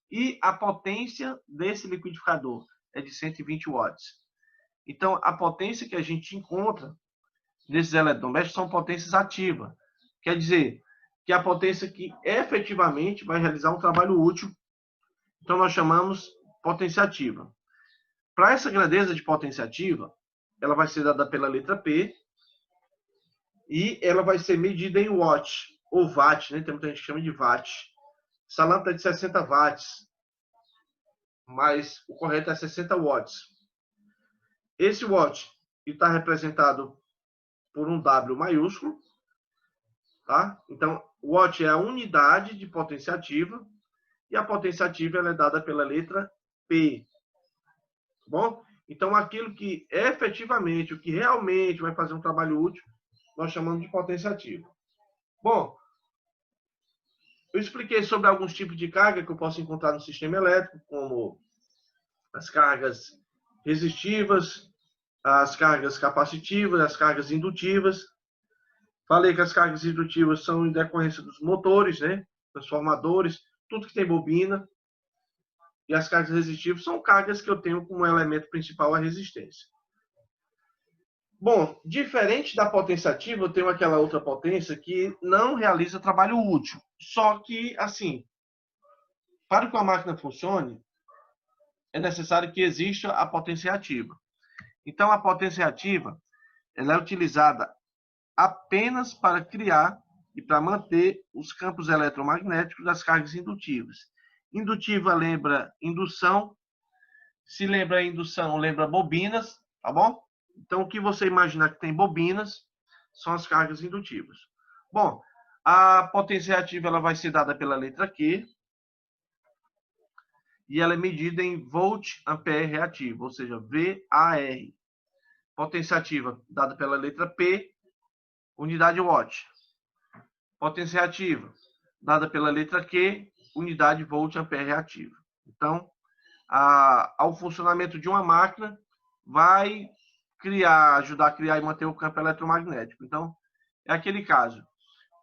e a potência desse liquidificador é de 120 watts. Então, a potência que a gente encontra nesses eletrodomésticos são potências ativas. Quer dizer, que é a potência que efetivamente vai realizar um trabalho útil. Então, nós chamamos potência ativa. Para essa grandeza de potência ativa, ela vai ser dada pela letra P e ela vai ser medida em watt, ou watt, né? Tem muita gente que chama de watt. Essa lâmpada é de 60 watts, mas o correto é 60 watts. Esse watt está representado por um W maiúsculo, tá? Então, watt é a unidade de potência ativa e a potência ativa ela é dada pela letra P. Tá bom? Então, aquilo que efetivamente, o que realmente vai fazer um trabalho útil, nós chamamos de potência ativa. Bom, eu expliquei sobre alguns tipos de carga que eu posso encontrar no sistema elétrico, como as cargas resistivas, as cargas capacitivas, as cargas indutivas. Falei que as cargas indutivas são em decorrência dos motores, né? Transformadores, tudo que tem bobina. E as cargas resistivas são cargas que eu tenho como elemento principal a resistência. Bom, diferente da potência ativa, eu tenho aquela outra potência que não realiza trabalho útil. Só que, assim, para que a máquina funcione, é necessário que exista a potência ativa. Então, a potência ativa ela é utilizada apenas para criar e para manter os campos eletromagnéticos das cargas indutivas. Indutiva lembra indução, Se lembra a indução, lembra bobinas, tá bom? Então, o que você imaginar que tem bobinas são as cargas indutivas. Bom, a potência reativa ela vai ser dada pela letra Q e ela é medida em volt ampere reativo, ou seja, VAR. Potência ativa dada pela letra P, unidade watt. Potência reativa dada pela letra Q, unidade volt ampere reativo. Então, ao funcionamento de uma máquina, vai ajudar a criar e manter o campo eletromagnético. Então, é aquele caso.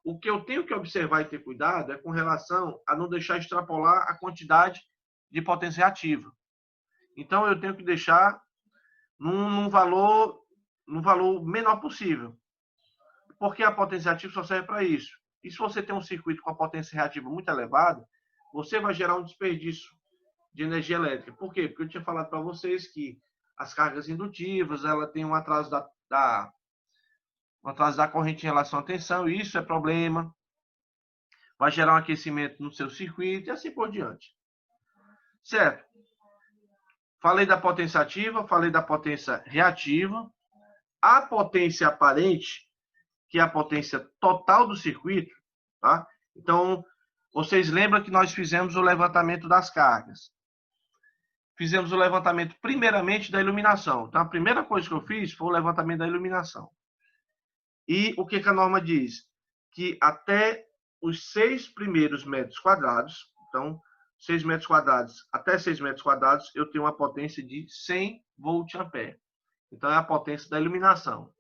O que eu tenho que observar e ter cuidado é com relação a não deixar extrapolar a quantidade de potência reativa. Então, eu tenho que deixar num valor menor possível. Porque a potência reativa só serve para isso. E se você tem um circuito com a potência reativa muito elevada, você vai gerar um desperdício de energia elétrica. Por quê? Porque eu tinha falado para vocês que as cargas indutivas, ela tem um atraso da corrente em relação à tensão, e isso é problema. Vai gerar um aquecimento no seu circuito e assim por diante. Certo? Falei da potência ativa, falei da potência reativa. A potência aparente, que é a potência total do circuito, tá? Então, vocês lembram que nós fizemos o levantamento das cargas. Fizemos o levantamento primeiramente da iluminação. Então, a primeira coisa que eu fiz foi o levantamento da iluminação. E o que a norma diz? Que até os 6 primeiros metros quadrados, então, 6 metros quadrados, até 6 metros quadrados, eu tenho uma potência de 100 volt-ampere. Então, é a potência da iluminação.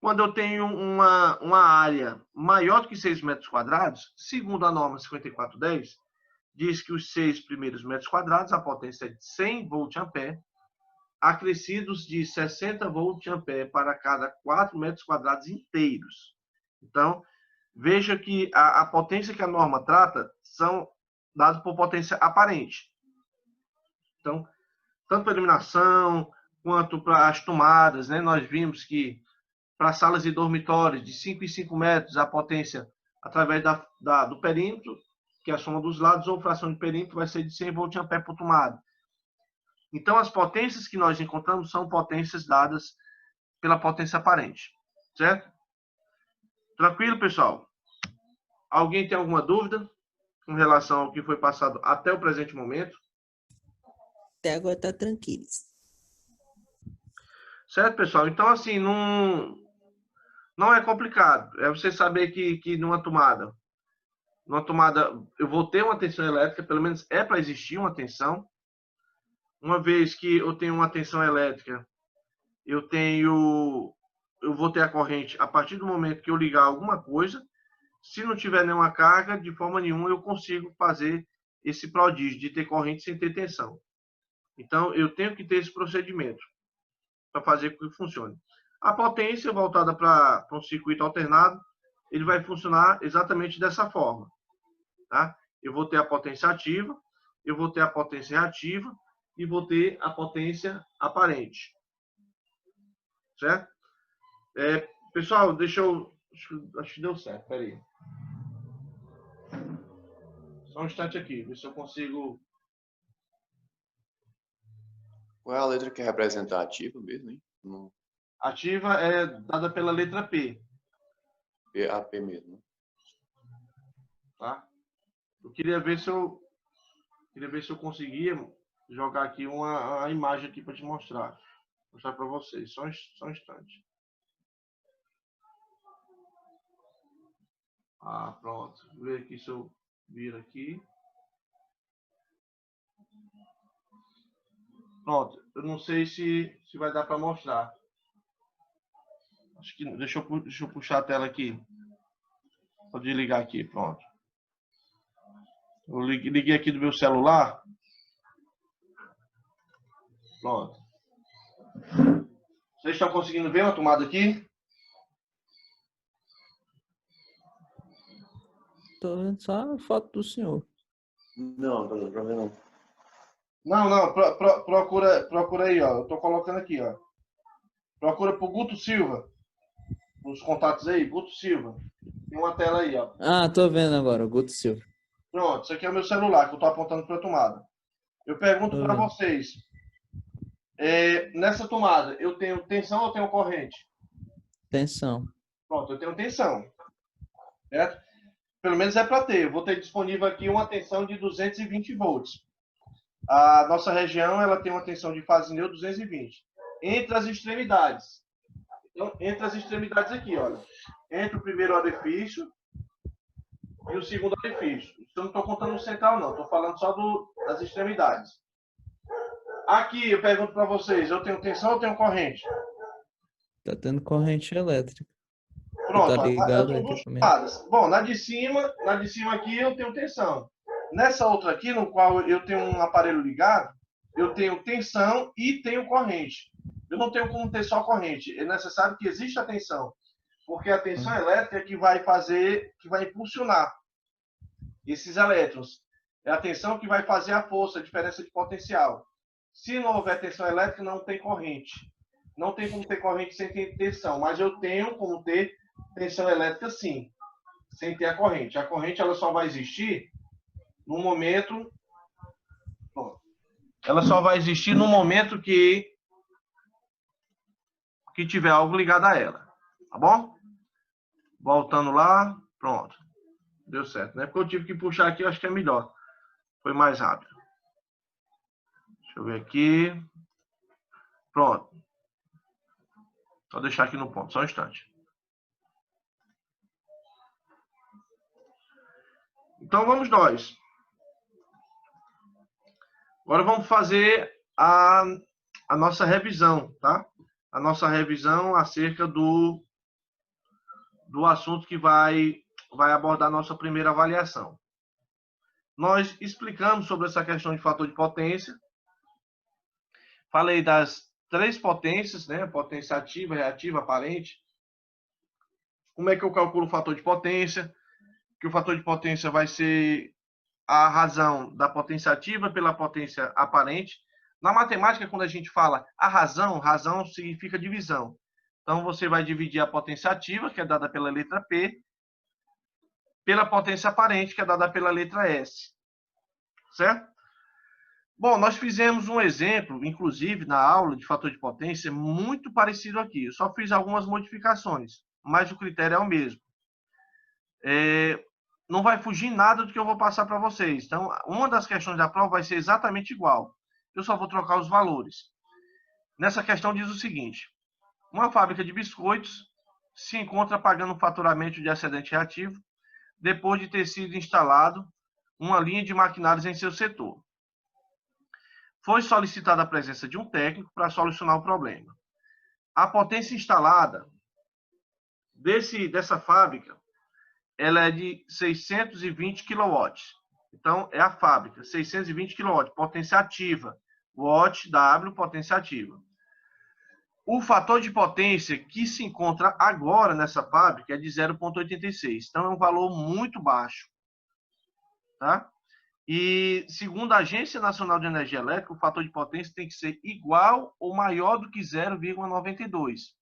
Quando eu tenho uma área maior do que 6 metros quadrados, segundo a norma 5410, diz que os 6 primeiros metros quadrados, a potência é de 100 volt-ampere, acrescidos de 60 volt-ampere para cada 4 metros quadrados inteiros. Então, veja que a potência que a norma trata são dados por potência aparente. Então, tanto para a iluminação, quanto para as tomadas, né? Nós vimos que para salas e dormitórios de 5 em 5 metros, a potência através do perímetro, que é a soma dos lados, ou fração de perímetro, vai ser de 100 volt-ampere por tomada. Então, as potências que nós encontramos são potências dadas pela potência aparente. Certo? Tranquilo, pessoal? Alguém tem alguma dúvida com relação ao que foi passado até o presente momento? Até agora está tranquilo. Certo, pessoal? Então, assim, não é complicado. É você saber que numa tomada eu vou ter uma tensão elétrica, pelo menos é para existir uma tensão. Uma vez que eu tenho uma tensão elétrica, eu vou ter a corrente a partir do momento que eu ligar alguma coisa. Se não tiver nenhuma carga, de forma nenhuma eu consigo fazer esse prodígio de ter corrente sem ter tensão. Então, eu tenho que ter esse procedimento para fazer com que funcione. A potência voltada para um circuito alternado, ele vai funcionar exatamente dessa forma. Tá? Eu vou ter a potência ativa, eu vou ter a potência reativa e vou ter a potência aparente. Certo? Pessoal, acho que deu certo. Espera aí. Só um instante aqui, ver se eu consigo... Qual é a letra que representa a ativa mesmo, hein? Ativa é dada pela letra P. AP mesmo. Tá? Eu queria ver se eu conseguia jogar aqui uma imagem aqui para te mostrar. Mostrar para vocês. Só um instante. Pronto. Vou ver aqui se eu viro aqui. Pronto. Eu não sei se vai dar para mostrar. Acho que deixa eu puxar a tela aqui. Vou desligar aqui, pronto. Eu liguei aqui do meu celular. Pronto. Vocês estão conseguindo ver a tomada aqui? Tô vendo só a foto do senhor. Não, não tô vendo. Não. Procura aí, ó. Eu tô colocando aqui, ó. Procura por Guto Silva. Nos contatos aí, Guto Silva. Tem uma tela aí, ó. Ah, tô vendo agora, o Guto Silva. Pronto, isso aqui é o meu celular, que eu tô apontando para a tomada. Eu pergunto para Oi. vocês, nessa tomada, eu tenho tensão ou tenho corrente? Tensão. Pronto, eu tenho tensão, certo? Pelo menos é para ter. Eu vou ter disponível aqui uma tensão de 220 volts. A nossa região ela tem uma tensão de fase neutro 220. Entre as extremidades. Então, entre as extremidades aqui, olha. Entre o primeiro orifício e o segundo orifício. Isso eu não estou contando o central, não. Estou falando só das extremidades. Aqui, eu pergunto para vocês, eu tenho tensão ou tenho corrente? Tá tendo corrente elétrica. Pronto, Tá eu ligado o tenho duas equipamento. tomadas. Bom, na de cima aqui eu tenho tensão. Nessa outra aqui, no qual eu tenho um aparelho ligado, eu tenho tensão e tenho corrente. Eu não tenho como ter só corrente. É necessário que exista tensão, porque a tensão elétrica é que vai fazer, que vai impulsionar esses elétrons. É a tensão que vai fazer a força, a diferença de potencial. Se não houver tensão elétrica, não tem corrente. Não tem como ter corrente sem ter tensão, mas eu tenho como ter tensão elétrica sim, sem ter a corrente. A corrente ela só vai existir no momento. Bom, ela só vai existir no momento que tiver algo ligado a ela. Tá bom? Voltando lá, pronto. Deu certo, né? Porque eu tive que puxar aqui, eu acho que é melhor. Foi mais rápido. Deixa eu ver aqui. Pronto. Só deixar aqui no ponto, só um instante. Então vamos nós. Agora vamos fazer a nossa revisão, tá? A nossa revisão acerca do assunto que vai abordar a nossa primeira avaliação. Nós explicamos sobre essa questão de fator de potência. Falei das 3 potências, né? Potência ativa, reativa, aparente. Como é que eu calculo o fator de potência? Que o fator de potência vai ser a razão da potência ativa pela potência aparente. Na matemática, quando a gente fala a razão significa divisão. Então, você vai dividir a potência ativa, que é dada pela letra P, pela potência aparente, que é dada pela letra S. Certo? Bom, nós fizemos um exemplo, inclusive, na aula de fator de potência, muito parecido aqui. Eu só fiz algumas modificações, mas o critério é o mesmo. Não vai fugir nada do que eu vou passar para vocês. Então, uma das questões da prova vai ser exatamente igual. Eu só vou trocar os valores. Nessa questão diz o seguinte: uma fábrica de biscoitos se encontra pagando um faturamento de excedente reativo depois de ter sido instalado uma linha de maquinários em seu setor. Foi solicitada a presença de um técnico para solucionar o problema. A potência instalada dessa fábrica ela é de 620 kW. Então, é a fábrica, 620 kW, potência ativa. Watt, W, potência ativa. O fator de potência que se encontra agora nessa fábrica é de 0,86. Então, é um valor muito baixo. Tá? E, segundo a Agência Nacional de Energia Elétrica, o fator de potência tem que ser igual ou maior do que 0,92.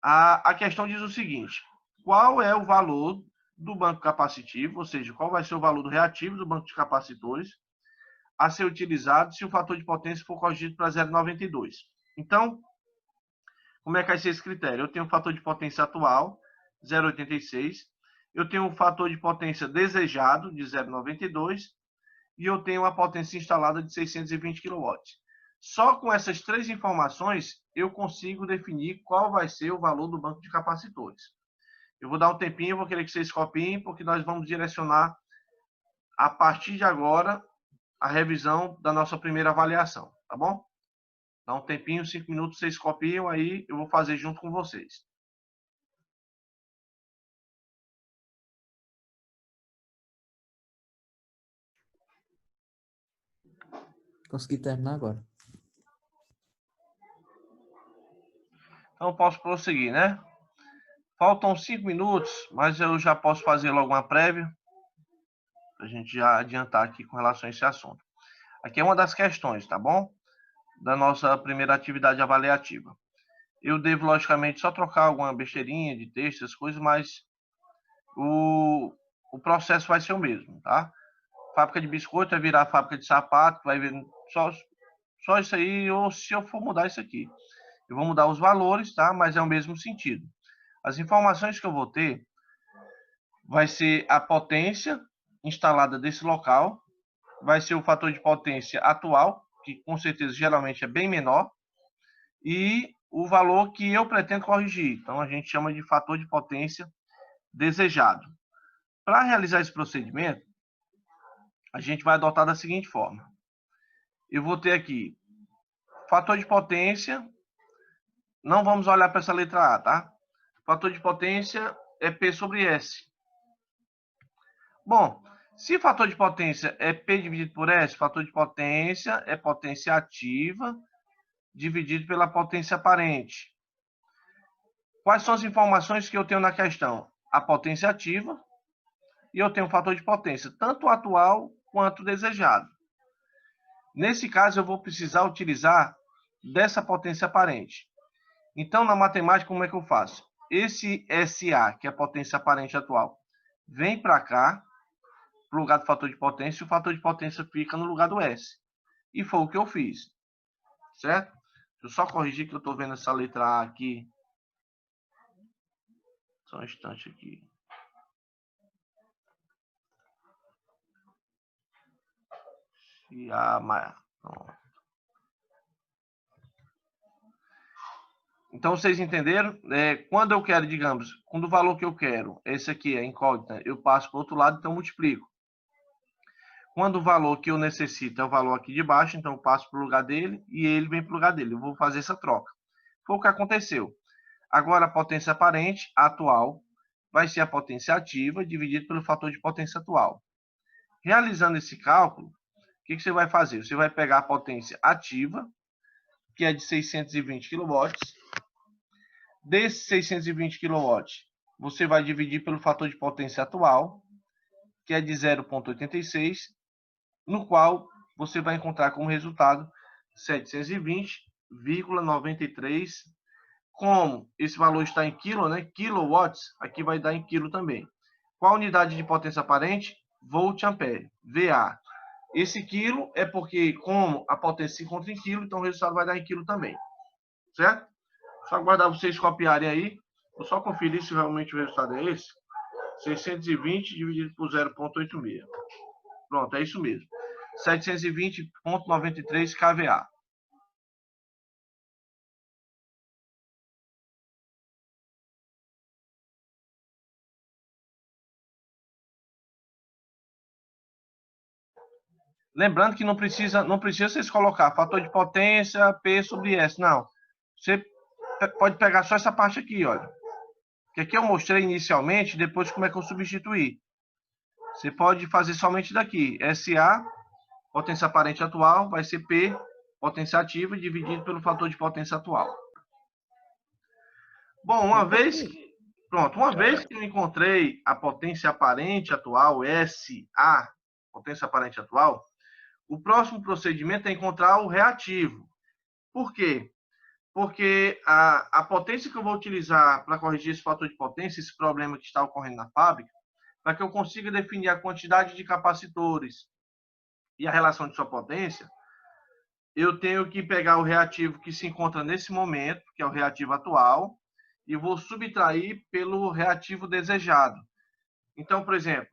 A questão diz o seguinte: qual é o valor do banco capacitivo, ou seja, qual vai ser o valor do reativo do banco de capacitores a ser utilizado se o fator de potência for corrigido para 0,92. Então, como é que vai ser esse critério? Eu tenho o fator de potência atual, 0,86, eu tenho o fator de potência desejado, de 0,92, e eu tenho a potência instalada de 620 kW. Só com essas 3 informações, eu consigo definir qual vai ser o valor do banco de capacitores. Eu vou dar um tempinho, vou querer que vocês copiem, porque nós vamos direcionar, a partir de agora, a revisão da nossa primeira avaliação, tá bom? Dá um tempinho, 5 minutos, vocês copiam, aí eu vou fazer junto com vocês. Consegui terminar agora. Então, posso prosseguir, né? Faltam 5 minutos, mas eu já posso fazer logo uma prévia, para a gente já adiantar aqui com relação a esse assunto. Aqui é uma das questões, tá bom? Da nossa primeira atividade avaliativa. Eu devo, logicamente, só trocar alguma besteirinha de texto, essas coisas, mas o processo vai ser o mesmo, tá? fábrica de biscoito vai virar fábrica de sapato, vai vir só isso aí, ou se eu for mudar isso aqui. Eu vou mudar os valores, tá? Mas é o mesmo sentido. As informações que eu vou ter vai ser a potência instalada desse local, vai ser o fator de potência atual, que com certeza geralmente é bem menor, e o valor que eu pretendo corrigir. Então, a gente chama de fator de potência desejado. Para realizar esse procedimento, a gente vai adotar da seguinte forma. Eu vou ter aqui fator de potência, não vamos olhar para essa letra A, tá? Fator de potência é P sobre S. Bom, se fator de potência é P dividido por S, fator de potência é potência ativa dividido pela potência aparente. Quais são as informações que eu tenho na questão? A potência ativa e eu tenho o fator de potência, tanto atual quanto desejado. Nesse caso, eu vou precisar utilizar dessa potência aparente. Então, na matemática, como é que eu faço? Esse SA, que é a potência aparente atual, vem para cá, para o lugar do fator de potência, e o fator de potência fica no lugar do S. E foi o que eu fiz. Certo? Deixa eu só corrigir que eu estou vendo essa letra A aqui. Só um instante aqui. E a Então, vocês entenderam? Quando eu quero, digamos, quando o valor que eu quero, esse aqui é incógnita, eu passo para o outro lado, então eu multiplico. Quando o valor que eu necessito é o valor aqui de baixo, então eu passo para o lugar dele e ele vem para o lugar dele. Eu vou fazer essa troca. Foi o que aconteceu. Agora, a potência aparente, atual, vai ser a potência ativa dividida pelo fator de potência atual. Realizando esse cálculo, o que você vai fazer? Você vai pegar a potência ativa, que é de 620 kW. Desses 620 kW, você vai dividir pelo fator de potência atual, que é de 0,86, no qual você vai encontrar como resultado 720,93. Como esse valor está em quilo, né? Kilowatts, aqui vai dar em quilo também. Qual a unidade de potência aparente? Volt-ampere, VA. Esse quilo é porque, como a potência se encontra em quilo, então o resultado vai dar em quilo também. Certo? Só aguardar vocês copiarem aí. Vou só conferir se realmente o resultado é esse. 620 dividido por 0,86. Pronto, é isso mesmo. 720,93 kVA. Lembrando que não precisa vocês colocar fator de potência, P sobre S, não. Você pode pegar só essa parte aqui, olha. Que aqui eu mostrei inicialmente, depois como é que eu substituí. Você pode fazer somente daqui. SA, potência aparente atual, vai ser P, potência ativa, dividido pelo fator de potência atual. Bom, uma vez que eu encontrei a potência aparente atual, SA, potência aparente atual, o próximo procedimento é encontrar o reativo. Por quê? Porque a potência que eu vou utilizar para corrigir esse fator de potência, esse problema que está ocorrendo na fábrica, para que eu consiga definir a quantidade de capacitores e a relação de sua potência, eu tenho que pegar o reativo que se encontra nesse momento, que é o reativo atual, e vou subtrair pelo reativo desejado. Então, por exemplo,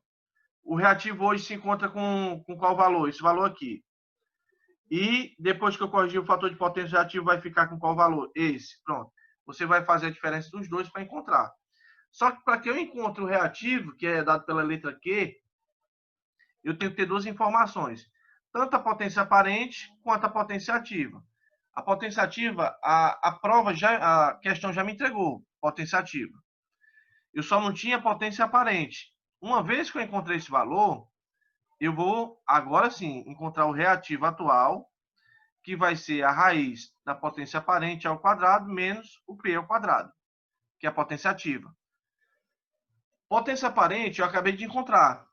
o reativo hoje se encontra com qual valor? Esse valor aqui. E depois que eu corrigir o fator de potência reativo, vai ficar com qual valor? Esse. Pronto. Você vai fazer a diferença dos dois para encontrar. Só que para que eu encontre o reativo, que é dado pela letra Q, eu tenho que ter duas informações. Tanto a potência aparente quanto a potência ativa. A potência ativa, a questão já me entregou. Potência ativa. Eu só não tinha potência aparente. Uma vez que eu encontrei esse valor, eu vou, agora sim, encontrar o reativo atual, que vai ser a raiz da potência aparente ao quadrado menos o P ao quadrado, que é a potência ativa. Potência aparente eu acabei de encontrar.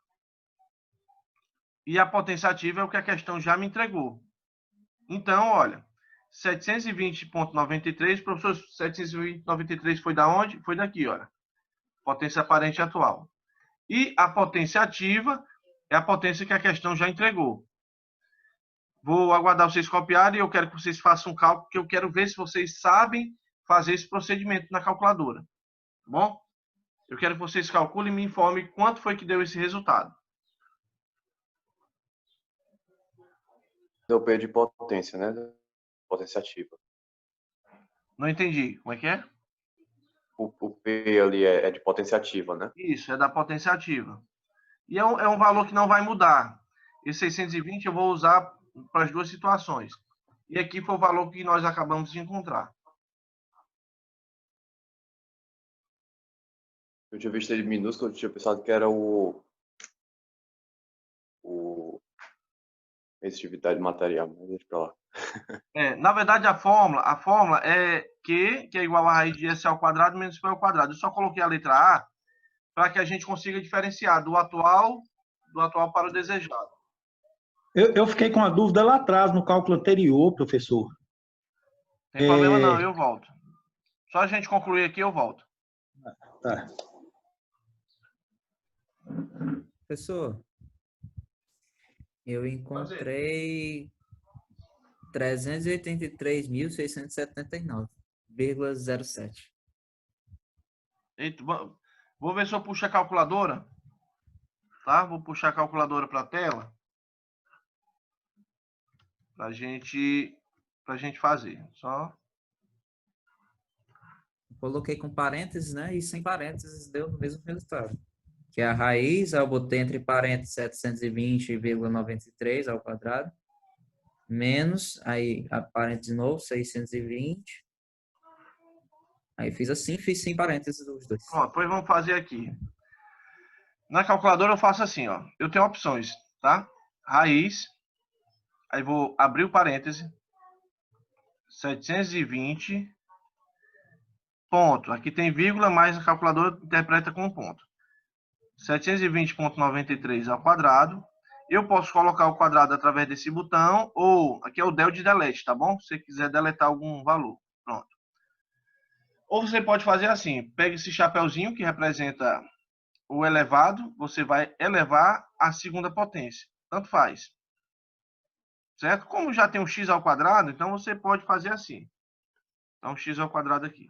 E a potência ativa é o que a questão já me entregou. Então, olha, 720,93, professor, 720,93 foi da onde? Foi daqui, olha. Potência aparente atual. E a potência ativa é a potência que a questão já entregou. Vou aguardar vocês copiarem e eu quero que vocês façam um cálculo, porque eu quero ver se vocês sabem fazer esse procedimento na calculadora. Tá bom? Eu quero que vocês calculem e me informem quanto foi que deu esse resultado. Deu P de potência, né? Potência ativa. Não entendi. Como é que é? O P ali é de potência ativa, né? Isso, é da potência ativa. E é um valor que não vai mudar. Esse 620 eu vou usar para as duas situações. E aqui foi o valor que nós acabamos de encontrar. Eu tinha visto ele minúsculo, eu tinha pensado que era o resistividade material, mas deixa pra lá. Na verdade, a fórmula é Q, que é igual a raiz de S ao quadrado menos P ao quadrado. Eu só coloquei a letra A para que a gente consiga diferenciar do atual para o desejado. Eu fiquei com a dúvida lá atrás, no cálculo anterior, professor. Tem problema não, eu volto. Só a gente concluir aqui, eu volto. Tá. Professor, eu encontrei 383.679,07. Eita, vou ver se eu puxo a calculadora. Tá? Vou puxar a calculadora para a tela. Pra gente fazer. Só. Coloquei com parênteses, né? E sem parênteses deu o mesmo resultado. Que é a raiz, eu botei entre parênteses 720,93 ao quadrado, menos, aí a parênteses de novo, 620. Aí fiz assim, fiz sem parênteses os dois. Ó, depois vamos fazer aqui. Na calculadora eu faço assim, ó. Eu tenho opções, tá? Raiz. Aí vou abrir o parêntese. 720. Ponto. Aqui tem vírgula, mas a calculadora interpreta como ponto. 720,93 ao quadrado. Eu posso colocar o quadrado através desse botão, ou aqui é o del de delete, tá bom? Se você quiser deletar algum valor. Pronto. Ou você pode fazer assim, pega esse chapeuzinho que representa o elevado, você vai elevar a segunda potência. Tanto faz. Certo? Como já tem um x ao quadrado, então você pode fazer assim. Então, x ao quadrado aqui.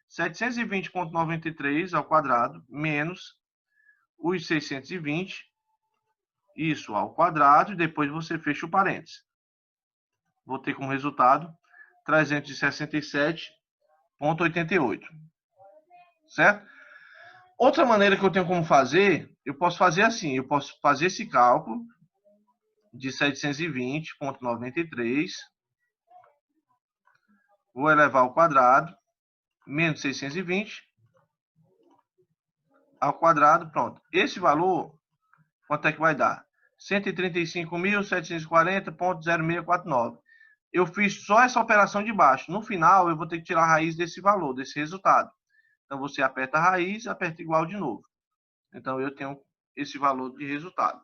720,93 ao quadrado menos os 620, isso ao quadrado, e depois você fecha o parênteses. Vou ter como resultado 367,88. Certo? Outra maneira que eu tenho como fazer, eu posso fazer assim, eu posso fazer esse cálculo de 720,93, vou elevar ao quadrado, menos 620, ao quadrado, pronto. Esse valor, quanto é que vai dar? 135.740,0649. Eu fiz só essa operação de baixo. No final, eu vou ter que tirar a raiz desse valor, desse resultado. Então, você aperta a raiz, aperta igual de novo. Então, eu tenho esse valor de resultado.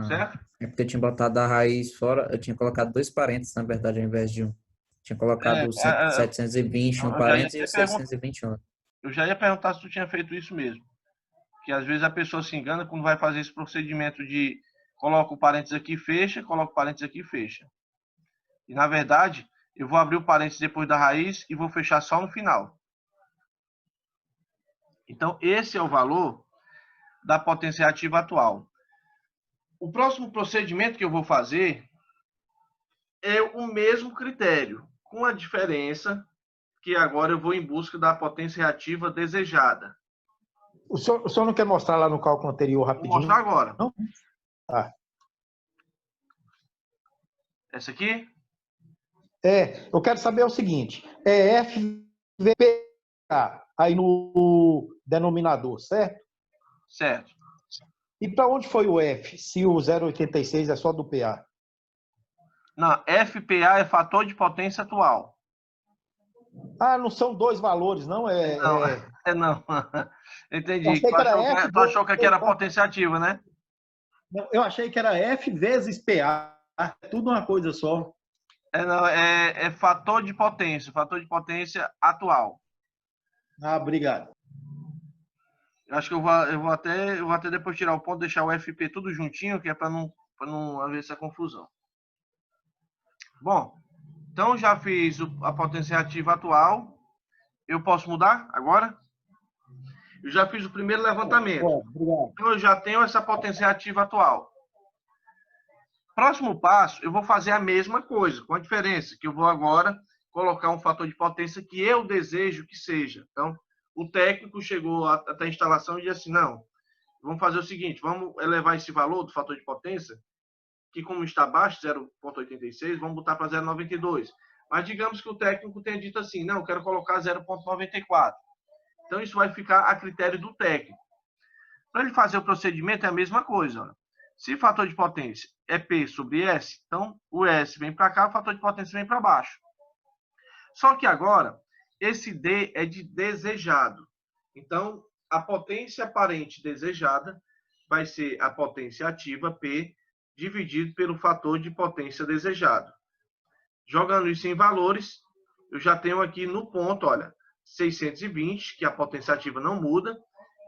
Certo? É porque eu tinha botado a raiz fora, eu tinha colocado dois parênteses, na verdade, ao invés de um. Tinha colocado o 720 um parênteses e o 621. Eu já ia perguntar se tu tinha feito isso mesmo. Porque às vezes a pessoa se engana quando vai fazer esse procedimento de coloca o parênteses aqui e fecha, coloca o parênteses aqui e fecha. E na verdade, eu vou abrir o parênteses depois da raiz e vou fechar só no final. Então, esse é o valor da potência ativa atual. O próximo procedimento que eu vou fazer é o mesmo critério, com a diferença que agora eu vou em busca da potência reativa desejada. O senhor não quer mostrar lá no cálculo anterior rapidinho? Vou mostrar agora. Não? Tá. Essa aqui? Eu quero saber o seguinte, é FVPA aí no denominador, certo? Certo. E para onde foi o F, se o 0,86 é só do PA? Não, FPA é fator de potência atual. Ah, não são dois valores, não? Não. Entendi. Eu achei que era F, Tu achou que aqui era potência ativa, né? Eu achei que era F vezes PA. É tudo uma coisa só. Não, é fator de potência atual. Ah, obrigado. Acho que eu vou até depois tirar o ponto, deixar o FP tudo juntinho, que é para não haver essa confusão. Bom, então já fiz a potência reativa atual. Eu posso mudar agora? Eu já fiz o primeiro levantamento. Obrigado. Então eu já tenho essa potência reativa atual. Próximo passo, eu vou fazer a mesma coisa, com a diferença que eu vou agora colocar um fator de potência que eu desejo que seja. Então, o técnico chegou até a instalação e disse assim, não, vamos fazer o seguinte, vamos elevar esse valor do fator de potência, que como está baixo, 0,86, vamos botar para 0,92. Mas digamos que o técnico tenha dito assim, não, eu quero colocar 0,94. Então, isso vai ficar a critério do técnico. Para ele fazer o procedimento é a mesma coisa. Olha. Se o fator de potência é P sobre S, então o S vem para cá, o fator de potência vem para baixo. Só que agora, esse D é de desejado. Então, a potência aparente desejada vai ser a potência ativa, P, dividido pelo fator de potência desejado. Jogando isso em valores, eu já tenho aqui no ponto, olha, 620, que a potência ativa não muda,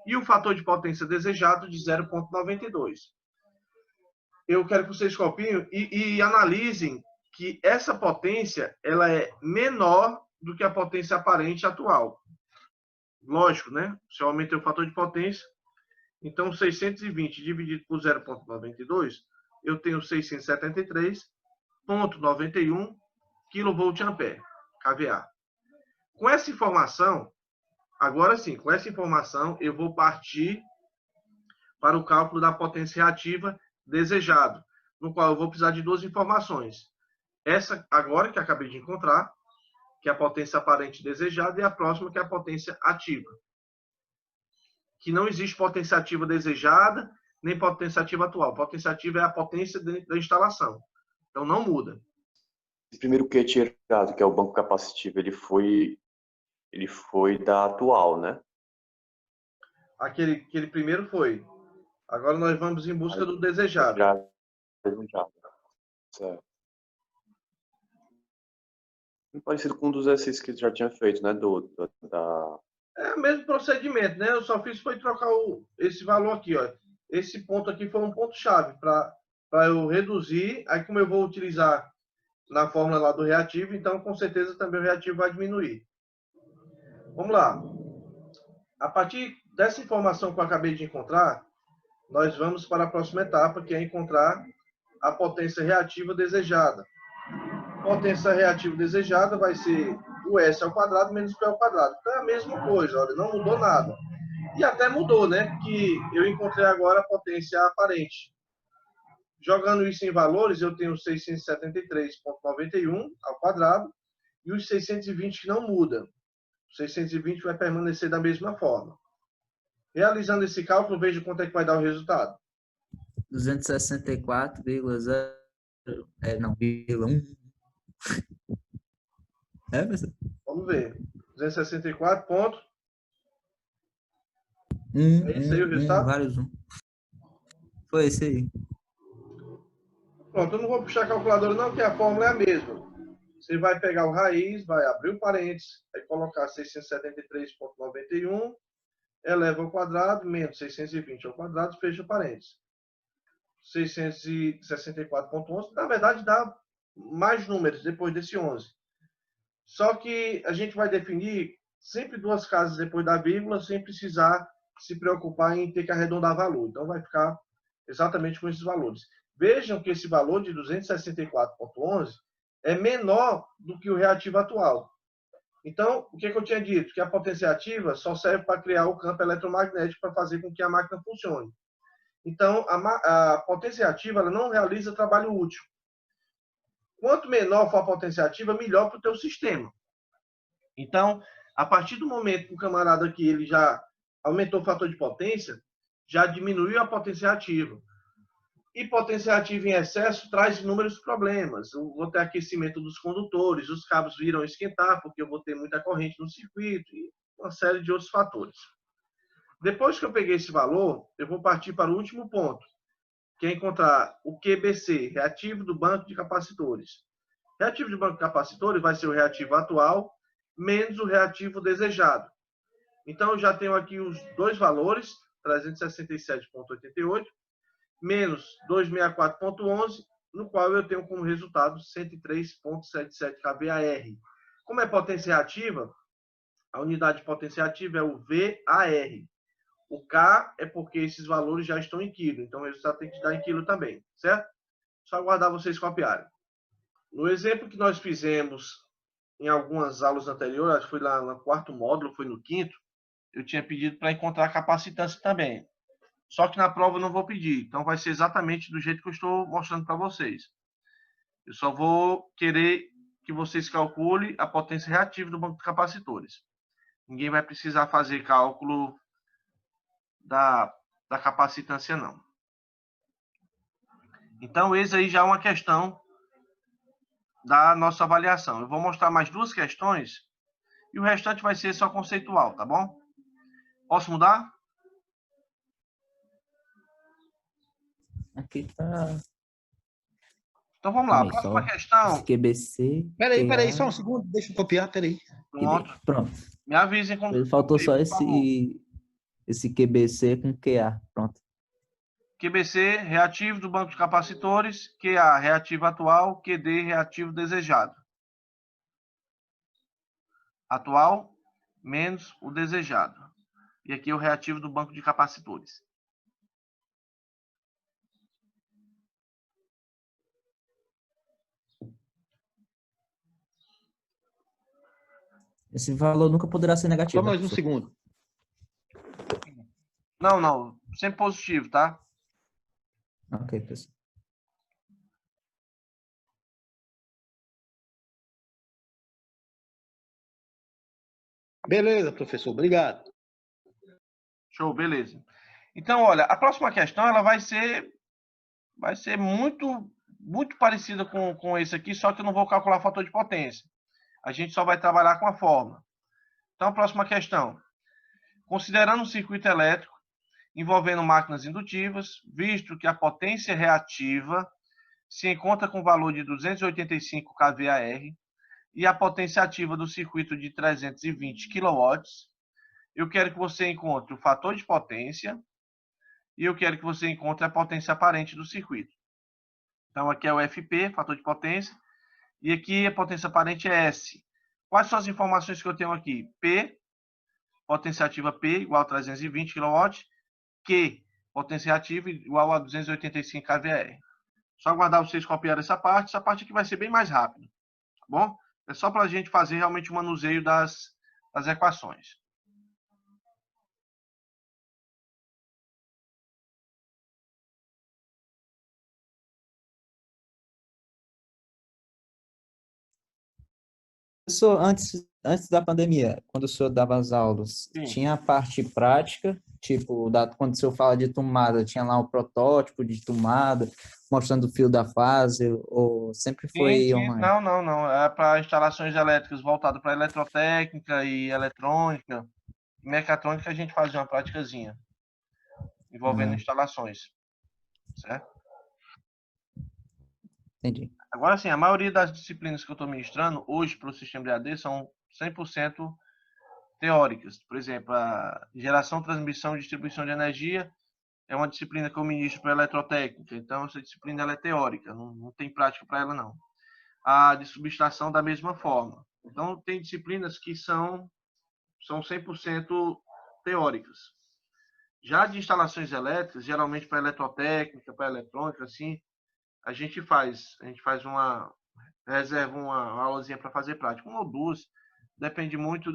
e o fator de potência desejado de 0,92. Eu quero que vocês copiem e analisem que essa potência ela é menor do que a potência aparente atual. Lógico, né? Se eu aumentei o fator de potência, então 620 dividido por 0,92, eu tenho 673,91 kVA, kVA. Com essa informação, agora sim, com essa informação, eu vou partir para o cálculo da potência reativa desejado, no qual eu vou precisar de duas informações. Essa agora que acabei de encontrar, que é a potência aparente desejada, e a próxima, que é a potência ativa. Que não existe potência ativa desejada, nem potência ativa atual. Potência ativa é a potência da instalação. Então, não muda. Esse primeiro que é tirado, que é o banco capacitivo, ele foi da atual, né? Aquele primeiro foi. Agora nós vamos em busca do desejado. Já. Certo. Parecido com um dos exercícios que já tinha feito, né? É o mesmo procedimento, né? Eu só fiz foi trocar esse valor aqui, ó. Esse ponto aqui foi um ponto-chave para eu reduzir. Aí, como eu vou utilizar na fórmula lá do reativo, então com certeza também o reativo vai diminuir. Vamos lá. A partir dessa informação que eu acabei de encontrar, nós vamos para a próxima etapa, que é encontrar a potência reativa desejada. Potência reativa desejada vai ser o S ao quadrado menos o P ao quadrado. Então é a mesma coisa, olha, não mudou nada. E até mudou, né? Que eu encontrei agora a potência aparente. Jogando isso em valores, eu tenho 673,91 ao quadrado e os 620 que não muda. O 620 vai permanecer da mesma forma. Realizando esse cálculo, veja quanto é que vai dar o resultado. 264,0... não, 1. É, pessoal? Vamos ver. 264 pontos. É esse aí o resultado? Vários 1. Foi esse aí. Pronto, eu não vou puxar a calculadora não, porque a fórmula é a mesma. Você vai pegar o raiz, vai abrir o parênteses, vai colocar 673,91, eleva ao quadrado, menos 620 ao quadrado, fecha o parênteses. 664,11, na verdade dá mais números depois desse 11. Só que a gente vai definir sempre duas casas depois da vírgula, sem precisar se preocupar em ter que arredondar valor. Então vai ficar exatamente com esses valores. Vejam que esse valor de 264,11 é menor do que o reativo atual. Então, o que eu tinha dito? Que a potência ativa só serve para criar o campo eletromagnético para fazer com que a máquina funcione. Então, a potência ativa ela não realiza trabalho útil. Quanto menor for a potência ativa, melhor para o teu sistema. Então, a partir do momento que o camarada aqui ele já aumentou o fator de potência, já diminuiu a potência ativa. E potência ativa em excesso traz inúmeros problemas. Eu vou ter aquecimento dos condutores, os cabos viram esquentar, porque eu vou ter muita corrente no circuito, e uma série de outros fatores. Depois que eu peguei esse valor, eu vou partir para o último ponto, que é encontrar o QBC, reativo do banco de capacitores. Reativo de banco de capacitores vai ser o reativo atual menos o reativo desejado. Então, eu já tenho aqui os dois valores, 367,88 menos 264,11, no qual eu tenho como resultado 103,77 kVAR. Como é potência reativa, a unidade de potência reativa é o VAR. O K é porque esses valores já estão em quilo, então o resultado tem que dar em quilo também, certo? Só aguardar vocês copiarem. No exemplo que nós fizemos em algumas aulas anteriores, acho que foi lá no quarto módulo, foi no quinto, eu tinha pedido para encontrar capacitância também. Só que na prova eu não vou pedir, então vai ser exatamente do jeito que eu estou mostrando para vocês. Eu só vou querer que vocês calculem a potência reativa do banco de capacitores. Ninguém vai precisar fazer cálculo da capacitância, não. Então, esse aí já é uma questão da nossa avaliação. Eu vou mostrar mais duas questões e o restante vai ser só conceitual, tá bom? Posso mudar? Aqui tá. Então, vamos lá. Calma aí, Próxima só. questão. QBC. Peraí, PA, só um segundo, deixa eu copiar, peraí. Pronto. Pronto. Me avisem quando Ele faltou só por favor. esse QBC com QA. Pronto. QBC, reativo do banco de capacitores. QA, reativo atual. QD, reativo desejado. Atual menos o desejado. E aqui é o reativo do banco de capacitores. Esse valor nunca poderá ser negativo. Só mais né, um professor? segundo. Não. Sempre positivo, tá? Ok, pessoal. Beleza, professor, obrigado. Show, beleza. Então, olha, a próxima questão ela vai ser muito parecida com esse aqui, só que eu não vou calcular fator de potência. A gente só vai trabalhar com a fórmula. Então, a próxima questão. Considerando um circuito elétrico envolvendo máquinas indutivas, visto que a potência reativa se encontra com valor de 285 kVAR e a potência ativa do circuito de 320 kW, eu quero que você encontre o fator de potência e eu quero que você encontre a potência aparente do circuito. Então, aqui é o FP, fator de potência, e aqui a potência aparente é S. Quais são as informações que eu tenho aqui? P, potência ativa P, igual a 320 kW, Q, potência ativa igual a 285 kVAR. Só aguardar vocês copiarem essa parte aqui vai ser bem mais rápido, tá bom? É só para a gente fazer realmente o manuseio das equações. Professor, antes da pandemia, quando o senhor dava as aulas, Sim. tinha a parte prática, tipo, quando o senhor fala de tomada, tinha lá o protótipo de tomada, mostrando o fio da fase, ou sempre foi Sim. online? Não. É para instalações elétricas voltado para eletrotécnica e eletrônica. E mecatrônica a gente fazia uma praticazinha envolvendo instalações, certo? Entendi. Agora sim, a maioria das disciplinas que eu estou ministrando hoje para o sistema de AD são 100% teóricas. Por exemplo, a geração, transmissão e distribuição de energia é uma disciplina que eu ministro para eletrotécnica. Então, essa disciplina ela é teórica, não tem prática para ela, não. A de subestação da mesma forma. Então, tem disciplinas que são 100% teóricas. Já de instalações elétricas, geralmente para eletrotécnica, para eletrônica, assim, a gente reserva uma aulazinha para fazer prática, uma ou duas, depende muito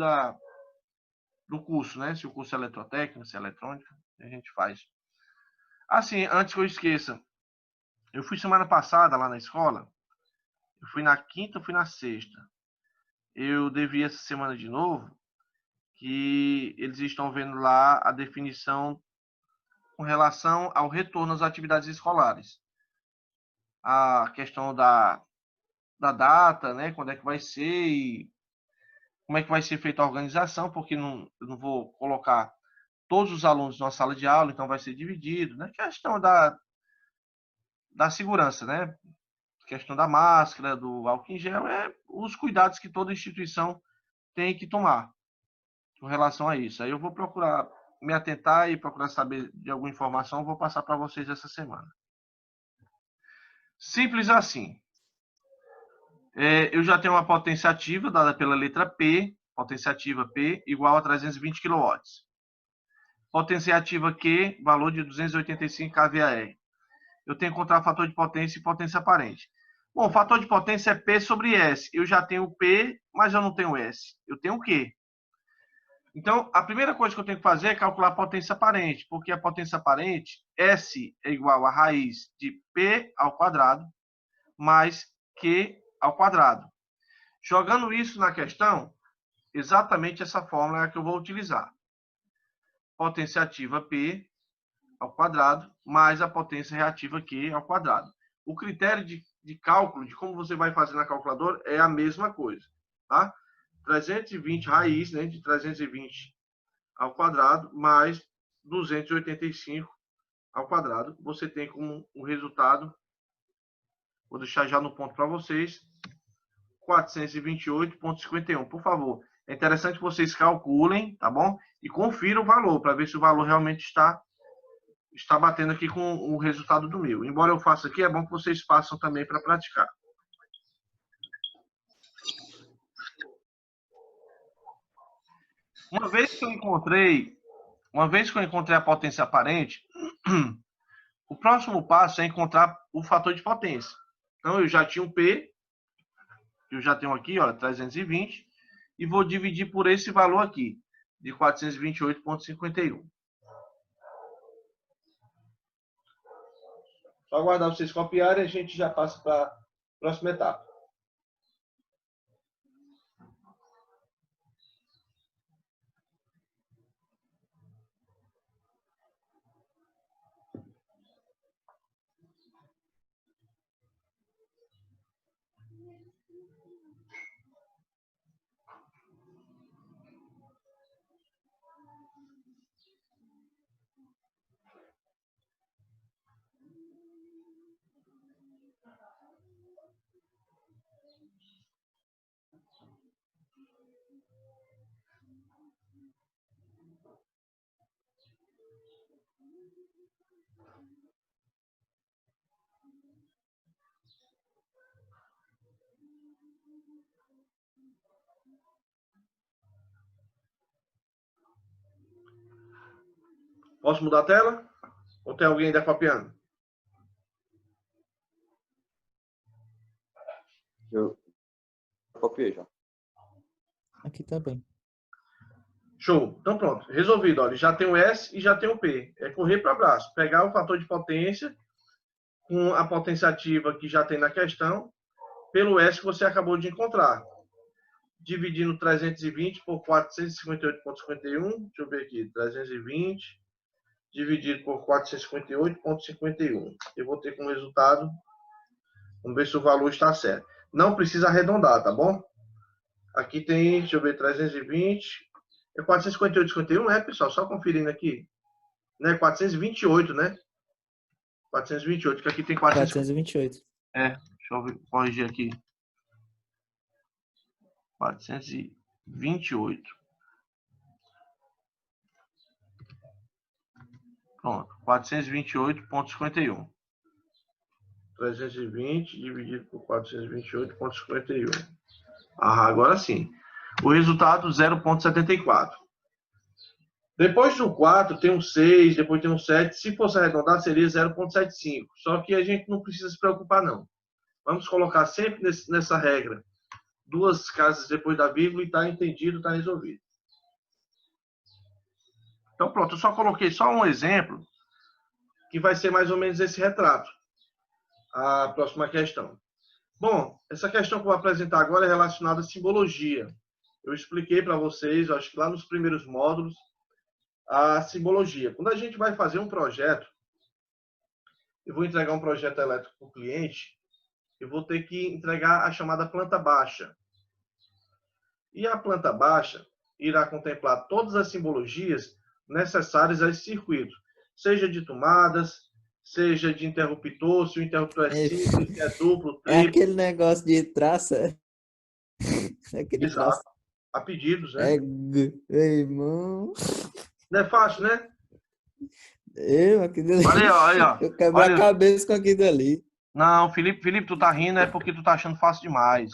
do curso, né? Se o curso é eletrotécnico, se é eletrônica, a gente faz. Assim, antes que eu esqueça, eu fui semana passada lá na escola, eu fui na quinta, eu fui na sexta. Eu devi essa semana de novo, que eles estão vendo lá a definição com relação ao retorno às atividades escolares. A questão da data, né? Quando é que vai ser e como é que vai ser feita a organização, porque eu não vou colocar todos os alunos numa sala de aula, então vai ser dividido, né? Questão da segurança, né? Questão da máscara, do álcool em gel, os cuidados que toda instituição tem que tomar. com relação a isso. Aí eu vou procurar me atentar e procurar saber de alguma informação, vou passar para vocês essa semana. Simples assim. Eu já tenho uma potência ativa dada pela letra P, potência ativa P igual a 320 kW. Potência ativa Q, valor de 285 kVAR. Eu tenho que encontrar fator de potência e potência aparente. Bom, o fator de potência é P sobre S. Eu já tenho P, mas eu não tenho S. Eu tenho Q. Então, a primeira coisa que eu tenho que fazer é calcular a potência aparente, porque a potência aparente, S é igual a raiz de P ao quadrado mais Q ao quadrado. Jogando isso na questão, exatamente essa fórmula é a que eu vou utilizar. Potência ativa P ao quadrado mais a potência reativa Q ao quadrado. O critério de cálculo, de como você vai fazer na calculadora, é a mesma coisa, tá? 320 raiz, né, de 320 ao quadrado, mais 285 ao quadrado. Você tem como o resultado, vou deixar já no ponto para vocês, 428,51. Por favor, é interessante que vocês calculem, tá bom? E confiram o valor, para ver se o valor realmente está batendo aqui com o resultado do meu. Embora eu faça aqui, é bom que vocês façam também para praticar. Uma vez que eu encontrei a potência aparente, o próximo passo é encontrar o fator de potência. Então, eu já tinha um P, que eu já tenho aqui, ó, 320, e vou dividir por esse valor aqui, de 428,51. Só aguardar vocês copiarem e a gente já passa para a próxima etapa. Posso mudar a tela? Ou tem alguém ainda copiando? Eu copiei já. Aqui tá bem. Show. Então pronto. Resolvido. Olha, já tem o S e já tem o P. É correr para abraço. Pegar o fator de potência com a potência ativa que já tem na questão, pelo S que você acabou de encontrar. Dividindo 320 por 458,51. Deixa eu ver aqui. 320 dividido por 458,51. Eu vou ter como resultado, vamos ver se o valor está certo. Não precisa arredondar, tá bom? Aqui tem, deixa eu ver, 320. É 458,51, pessoal? Só conferindo aqui. Né? 428, né? 428, que aqui tem 428. Deixa eu corrigir aqui. 428. Pronto, 428,51. 320 dividido por 428,51. Agora sim. O resultado, 0,74. Depois do 4, tem um 6, depois tem um 7. Se fosse arredondar, seria 0,75. Só que a gente não precisa se preocupar, não. Vamos colocar sempre nessa regra 2 casas depois da vírgula e está entendido, está resolvido. Então, pronto. Eu só coloquei só um exemplo que vai ser mais ou menos esse retrato. A próxima questão. Bom, essa questão que eu vou apresentar agora é relacionada à simbologia. Eu expliquei para vocês, acho que lá nos primeiros módulos, a simbologia. Quando a gente vai fazer um projeto, eu vou entregar um projeto elétrico para o cliente, eu vou ter que entregar a chamada planta baixa. E a planta baixa irá contemplar todas as simbologias necessárias a esse circuito, seja de tomadas, seja de interruptor, se o interruptor é simples, se é duplo, É triplo. aquele negócio de traça. Aquele Exato. traço. a pedidos, né? Ei, irmão. Não é fácil, né? Aquilo ali. Olha aí, ó, aí, ó. Eu quebro a Olha, cabeça com aquilo ali. não, Felipe, tu tá rindo é porque tu tá achando fácil demais.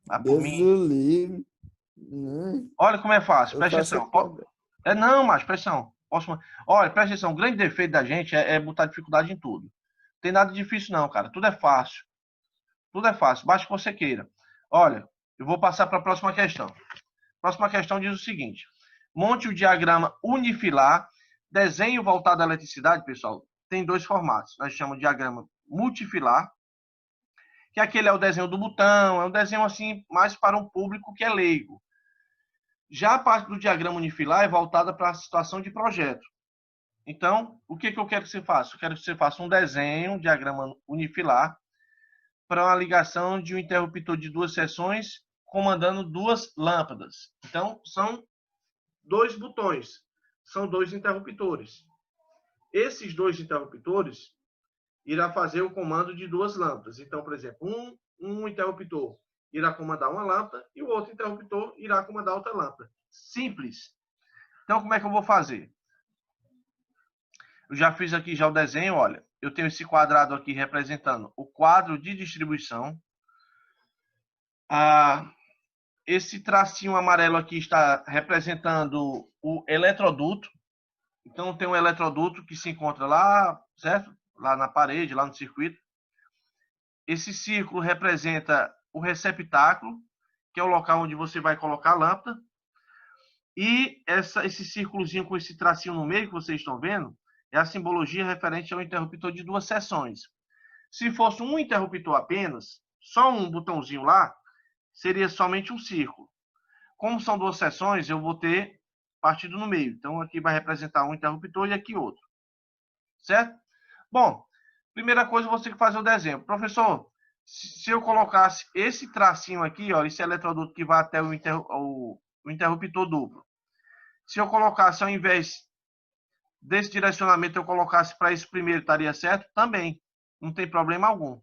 Mas por Deus mim. do livre. Não, Olha como é fácil, eu presta faço atenção. quebra. Não, mas presta atenção. Olha, presta atenção. O grande defeito da gente é botar dificuldade em tudo. Não tem nada difícil, não, cara. Tudo é fácil. Tudo é fácil, basta que você queira. Olha, eu vou passar para a próxima questão. A próxima questão diz o seguinte: monte o diagrama unifilar. Desenho voltado à eletricidade, pessoal, tem dois formatos. Nós chamamos de diagrama multifilar, que aquele é o desenho do botão, é um desenho assim mais para um público que é leigo. Já a parte do diagrama unifilar é voltada para a situação de projeto. Então, o que eu quero que você faça? Eu quero que você faça um desenho, um diagrama unifilar, para uma ligação de um interruptor de 2 seções, comandando 2 lâmpadas. Então, são 2 botões, são 2 interruptores. Esses 2 interruptores irá fazer o comando de 2 lâmpadas. Então, por exemplo, um interruptor irá comandar uma lâmpada e o outro interruptor irá comandar outra lâmpada. Simples. Então, como é que eu vou fazer? Eu já fiz aqui já o desenho, olha. Eu tenho esse quadrado aqui representando o quadro de distribuição. Esse tracinho amarelo aqui está representando o eletroduto. Então, tem um eletroduto que se encontra lá, certo? Lá na parede, lá no circuito. Esse círculo representa o receptáculo, que é o local onde você vai colocar a lâmpada. E esse círculozinho com esse tracinho no meio que vocês estão vendo, é a simbologia referente ao interruptor de 2 seções. Se fosse um interruptor apenas, só um botãozinho lá, seria somente um círculo. Como são 2 seções, eu vou ter partido no meio. Então, aqui vai representar um interruptor e aqui outro. Certo? Bom, primeira coisa, você tem que fazer o desenho. Professor, se eu colocasse esse tracinho aqui, ó, esse eletroduto que vai até o interruptor duplo. Se eu colocasse, ao invés desse direcionamento, eu colocasse para esse primeiro, estaria certo? Também. Não tem problema algum.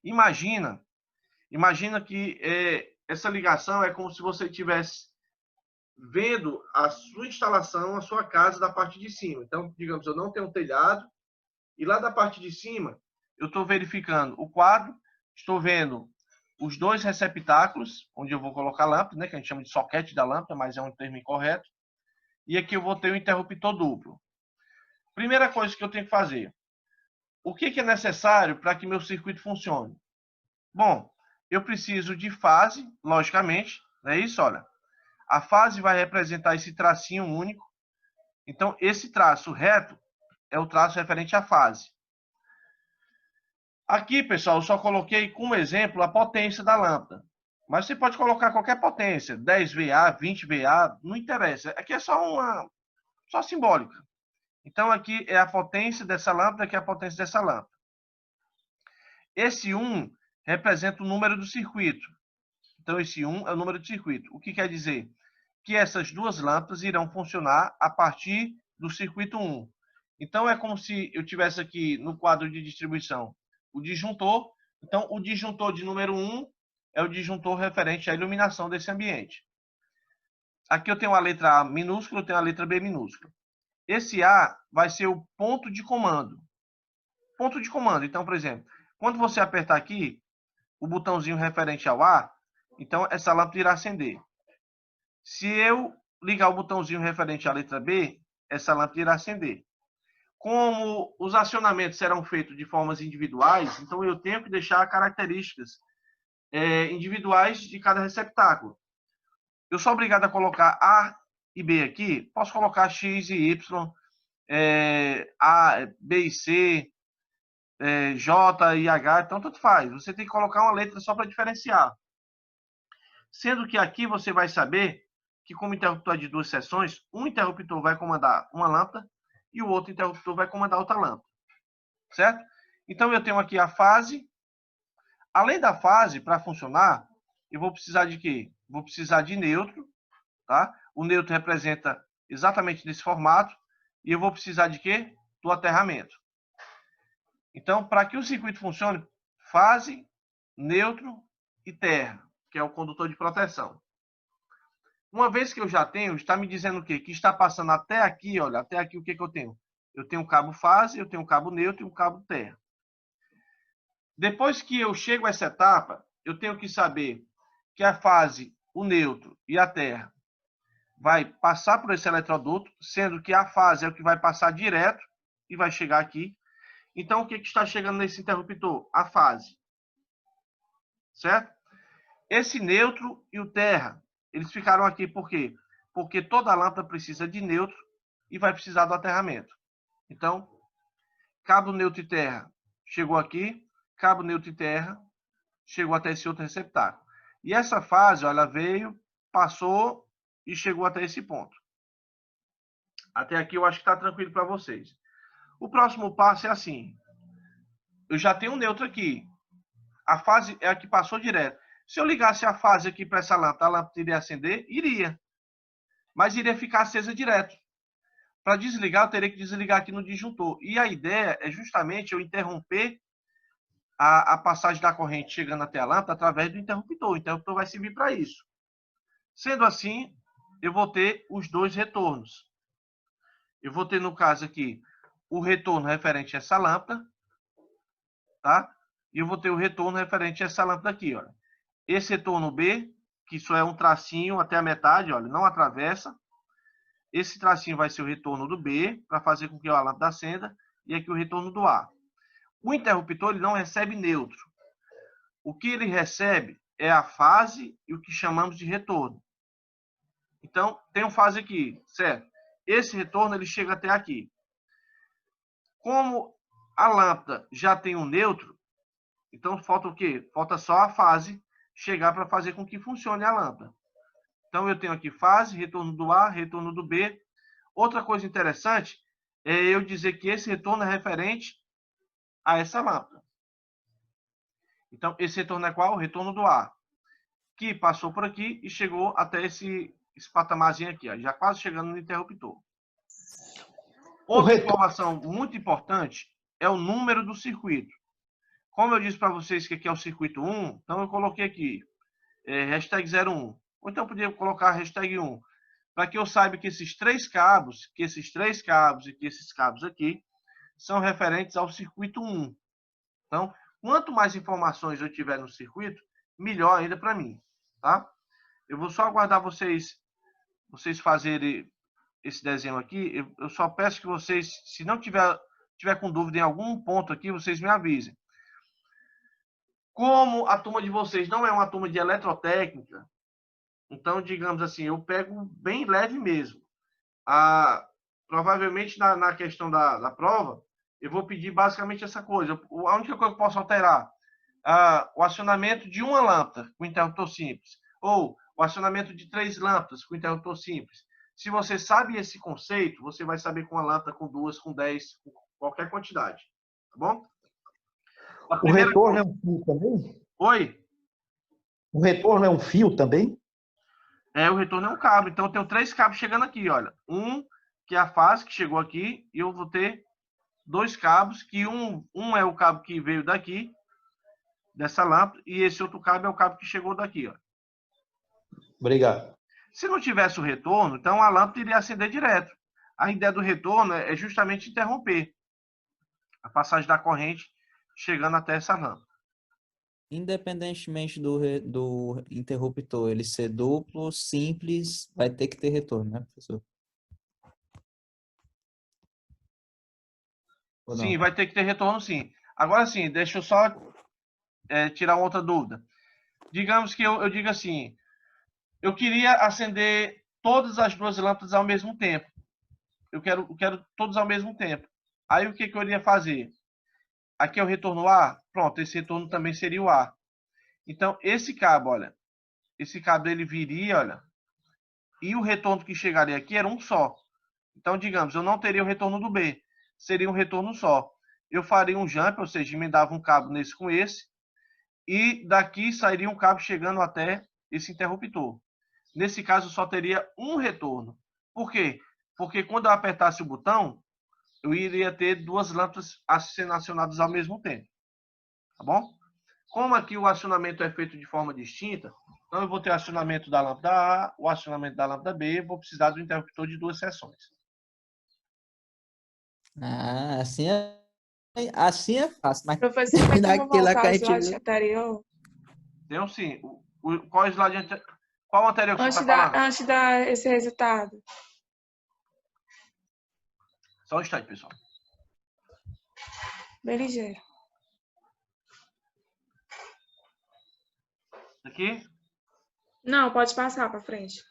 Imagina que essa ligação é como se você estivesse vendo a sua instalação, a sua casa da parte de cima. Então, digamos, eu não tenho um telhado e lá da parte de cima eu estou verificando o quadro, estou vendo os 2 receptáculos, onde eu vou colocar a lâmpada, né, que a gente chama de soquete da lâmpada, mas é um termo incorreto. E aqui eu vou ter o interruptor duplo. Primeira coisa que eu tenho que fazer. O que é necessário para que meu circuito funcione? Bom, eu preciso de fase, logicamente, não é isso? Olha, a fase vai representar esse tracinho único. Então, esse traço reto é o traço referente à fase. Aqui, pessoal, eu só coloquei como exemplo a potência da lâmpada. Mas você pode colocar qualquer potência, 10 VA, 20 VA, não interessa. Aqui é só simbólica. Então, aqui é a potência dessa lâmpada, aqui é a potência dessa lâmpada. Esse 1 representa o número do circuito. Então, esse 1 é o número do circuito. O que quer dizer? Que essas 2 lâmpadas irão funcionar a partir do circuito 1. Então, é como se eu tivesse aqui no quadro de distribuição o disjuntor. Então, o disjuntor de número 1 é o disjuntor referente à iluminação desse ambiente. Aqui eu tenho a letra A minúscula, eu tenho a letra B minúscula. Esse A vai ser o ponto de comando. Ponto de comando. Então, por exemplo, quando você apertar aqui o botãozinho referente ao A, então essa lâmpada irá acender. Se eu ligar o botãozinho referente à letra B, essa lâmpada irá acender. Como os acionamentos serão feitos de formas individuais, então eu tenho que deixar características individuais de cada receptáculo. Eu sou obrigado a colocar A e B aqui, posso colocar X e Y, A, B e C, J e H, então tanto faz. Você tem que colocar uma letra só para diferenciar. Sendo que aqui você vai saber que, como interruptor de 2 seções, um interruptor vai comandar uma lâmpada e o outro interruptor vai comandar outra lâmpada. Certo? Então, eu tenho aqui a fase. Além da fase, para funcionar, eu vou precisar de quê? Vou precisar de neutro. Tá? O neutro representa exatamente nesse formato. E eu vou precisar de quê? Do aterramento. Então, para que o circuito funcione, fase, neutro e terra, que é o condutor de proteção. Uma vez que eu já tenho, está me dizendo o quê? Que está passando até aqui, olha, até aqui o que eu tenho? Eu tenho um cabo fase, eu tenho um cabo neutro e um cabo terra. Depois que eu chego a essa etapa, eu tenho que saber que a fase, o neutro e a terra vai passar por esse eletroduto, sendo que a fase é o que vai passar direto e vai chegar aqui. Então, o que está chegando nesse interruptor? A fase. Certo? Esse neutro e o terra, eles ficaram aqui por quê? Porque toda lâmpada precisa de neutro e vai precisar do aterramento. Então, cabo neutro e terra chegou aqui, cabo neutro e terra chegou até esse outro receptáculo. E essa fase, olha, veio, passou e chegou até esse ponto. Até aqui eu acho que está tranquilo para vocês. O próximo passo é assim. Eu já tenho um neutro aqui. A fase é a que passou direto. Se eu ligasse a fase aqui para essa lâmpada, a lâmpada iria acender? Iria. Mas iria ficar acesa direto. Para desligar, eu teria que desligar aqui no disjuntor. E a ideia é justamente eu interromper a passagem da corrente chegando até a lâmpada através do interruptor. O interruptor vai servir para isso. Sendo assim, eu vou ter os dois retornos. Eu vou ter, no caso aqui, o retorno referente a essa lâmpada, tá? E eu vou ter o retorno referente a essa lâmpada aqui, olha. Esse retorno B, que só é um tracinho até a metade, olha, não atravessa. Esse tracinho vai ser o retorno do B, para fazer com que a lâmpada acenda, e aqui o retorno do A. O interruptor ele não recebe neutro. O que ele recebe é a fase e o que chamamos de retorno. Então, tem um fase aqui, certo? Esse retorno ele chega até aqui. Como a lâmpada já tem um neutro, então falta o quê? Falta só a fase chegar para fazer com que funcione a lâmpada. Então, eu tenho aqui fase, retorno do A, retorno do B. Outra coisa interessante é eu dizer que esse retorno é referente a essa lâmpada. Então, esse retorno é qual? O retorno do A, que passou por aqui e chegou até esse patamarzinho aqui, ó, já quase chegando no interruptor. Outra informação muito importante é o número do circuito. Como eu disse para vocês que aqui é o circuito 1, então eu coloquei aqui, hashtag 01. Ou então eu podia colocar hashtag 1, para que eu saiba que esses três cabos, e que esses cabos aqui, são referentes ao circuito 1. Então, quanto mais informações eu tiver no circuito, melhor ainda para mim, tá? Eu vou só aguardar vocês fazerem esse desenho aqui. Eu só peço que vocês, se não tiver com dúvida em algum ponto aqui, vocês me avisem. Como a turma de vocês não é uma turma de eletrotécnica, então, digamos assim, eu pego bem leve mesmo. Provavelmente, na questão da prova, eu vou pedir basicamente essa coisa. A única coisa que eu posso alterar o acionamento de uma lâmpada com interruptor simples, ou o acionamento de 3 lâmpadas com interruptor simples. Se você sabe esse conceito, você vai saber com uma lâmpada, com 2, com 10, com qualquer quantidade. Tá bom? O retorno é um fio também? Oi? O retorno é um fio também? O retorno é um cabo. Então, eu tenho 3 cabos chegando aqui, olha. Um, que é a fase, que chegou aqui, e eu vou ter 2 cabos, que um é o cabo que veio daqui, dessa lâmpada, e esse outro cabo é o cabo que chegou daqui, ó. Obrigado. Se não tivesse o retorno, então a lâmpada iria acender direto. A ideia do retorno é justamente interromper a passagem da corrente chegando até essa lâmpada. Independentemente do interruptor ele ser duplo, simples, vai ter que ter retorno, né, professor? Sim, vai ter que ter retorno, sim. Agora, sim, deixa eu só tirar outra dúvida. Digamos que eu diga assim, eu queria acender todas as 2 lâmpadas ao mesmo tempo. Eu quero todos ao mesmo tempo. Aí, o que eu iria fazer? Aqui é o retorno A. Pronto, esse retorno também seria o A. Então, esse cabo, olha. Esse cabo, ele viria, olha. E o retorno que chegaria aqui era um só. Então, digamos, eu não teria o retorno do B. Seria um retorno só. Eu faria um jump, ou seja, emendava um cabo nesse com esse. E daqui sairia um cabo chegando até esse interruptor. Nesse caso, só teria um retorno. Por quê? Porque quando eu apertasse o botão, eu iria ter 2 lâmpadas sendo acionadas ao mesmo tempo. Tá bom? Como aqui o acionamento é feito de forma distinta, Então, eu vou ter o acionamento da lâmpada A, o acionamento da lâmpada B, vou precisar do interruptor de 2 seções. Ah, assim é fácil, mas Professor, tem como naquele lá voltar que a ao gente slide viu. anterior? Então, sim. Qual slide qual anterior que você está falando? Antes de dar esse resultado. Só um instante, pessoal. Bem ligeiro. Aqui? Não, pode passar para frente.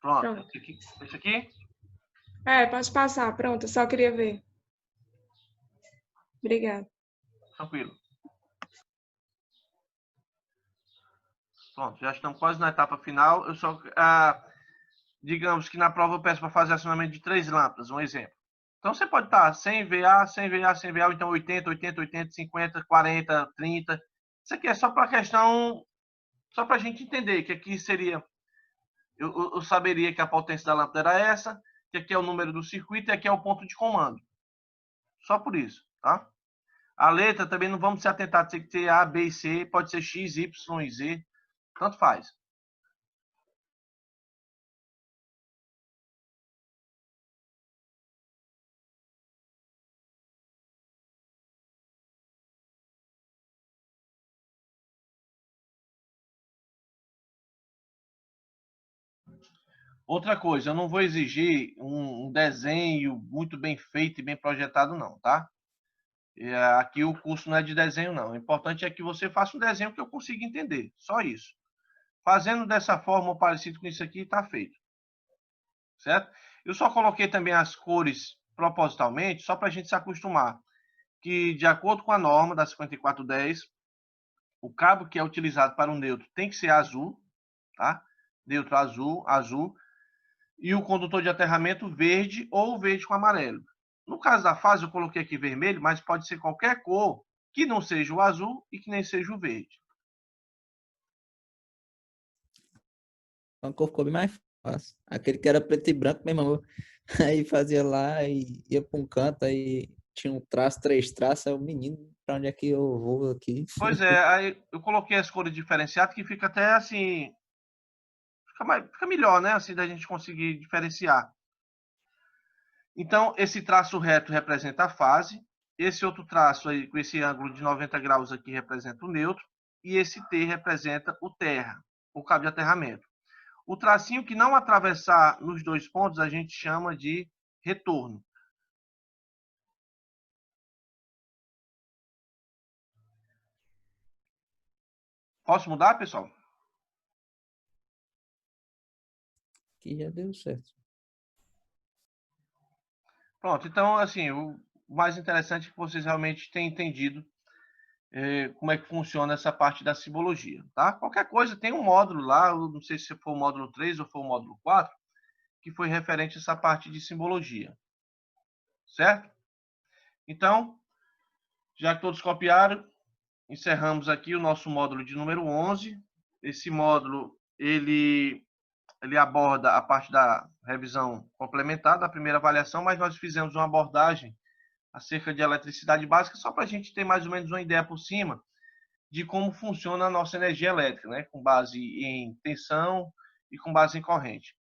Pronto. Pronto. Esse aqui? Pode passar. Pronto, eu só queria ver. Obrigada. Tranquilo. Pronto, já estamos quase na etapa final. Eu só, digamos que na prova eu peço para fazer acionamento de 3 lâmpadas, um exemplo. Então você pode estar 100 VA, 100 VA, 100 VA, ou então 80, 80, 80, 50, 40, 30. Isso aqui é só para questão, só para a gente entender que aqui seria, eu saberia que a potência da lâmpada era essa, que aqui é o número do circuito e aqui é o ponto de comando. Só por isso, tá? A letra também não vamos se atentar, tem que ter A, B e C, pode ser X, Y e Z, tanto faz. Outra coisa, eu não vou exigir um desenho muito bem feito e bem projetado, não, tá? Aqui o curso não é de desenho, não. O importante é que você faça um desenho que eu consiga entender. Só isso. Fazendo dessa forma ou parecido com isso aqui, está feito. Certo? Eu só coloquei também as cores propositalmente, só para a gente se acostumar. Que, de acordo com a norma da 5410, o cabo que é utilizado para o neutro tem que ser azul, tá? Neutro azul, azul. E o condutor de aterramento verde ou verde com amarelo. No caso da fase, eu coloquei aqui vermelho, mas pode ser qualquer cor que não seja o azul e que nem seja o verde. Então, cor ficou bem mais fácil. Aquele que era preto e branco, meu irmão, aí fazia lá e ia para um canto, aí tinha um traço, 3 traços, aí o menino, para onde é que eu vou aqui? Pois é, aí eu coloquei as cores diferenciadas que fica até assim, fica melhor, né? Assim da gente conseguir diferenciar. Então, esse traço reto representa a fase, esse outro traço aí, com esse ângulo de 90 graus aqui, representa o neutro, e esse T representa o terra, o cabo de aterramento. O tracinho que não atravessar nos 2 pontos, a gente chama de retorno. Posso mudar, pessoal? Que já deu certo. Pronto, então, assim, o mais interessante é que vocês realmente tenham entendido como é que funciona essa parte da simbologia, tá? Qualquer coisa, tem um módulo lá, eu não sei se foi o módulo 3 ou foi o módulo 4, que foi referente a essa parte de simbologia, certo? Então, já que todos copiaram, encerramos aqui o nosso módulo de número 11. Esse módulo, ele aborda a parte da revisão complementar da primeira avaliação, mas nós fizemos uma abordagem acerca de eletricidade básica, só para a gente ter mais ou menos uma ideia por cima de como funciona a nossa energia elétrica, né? Com base em tensão e com base em corrente.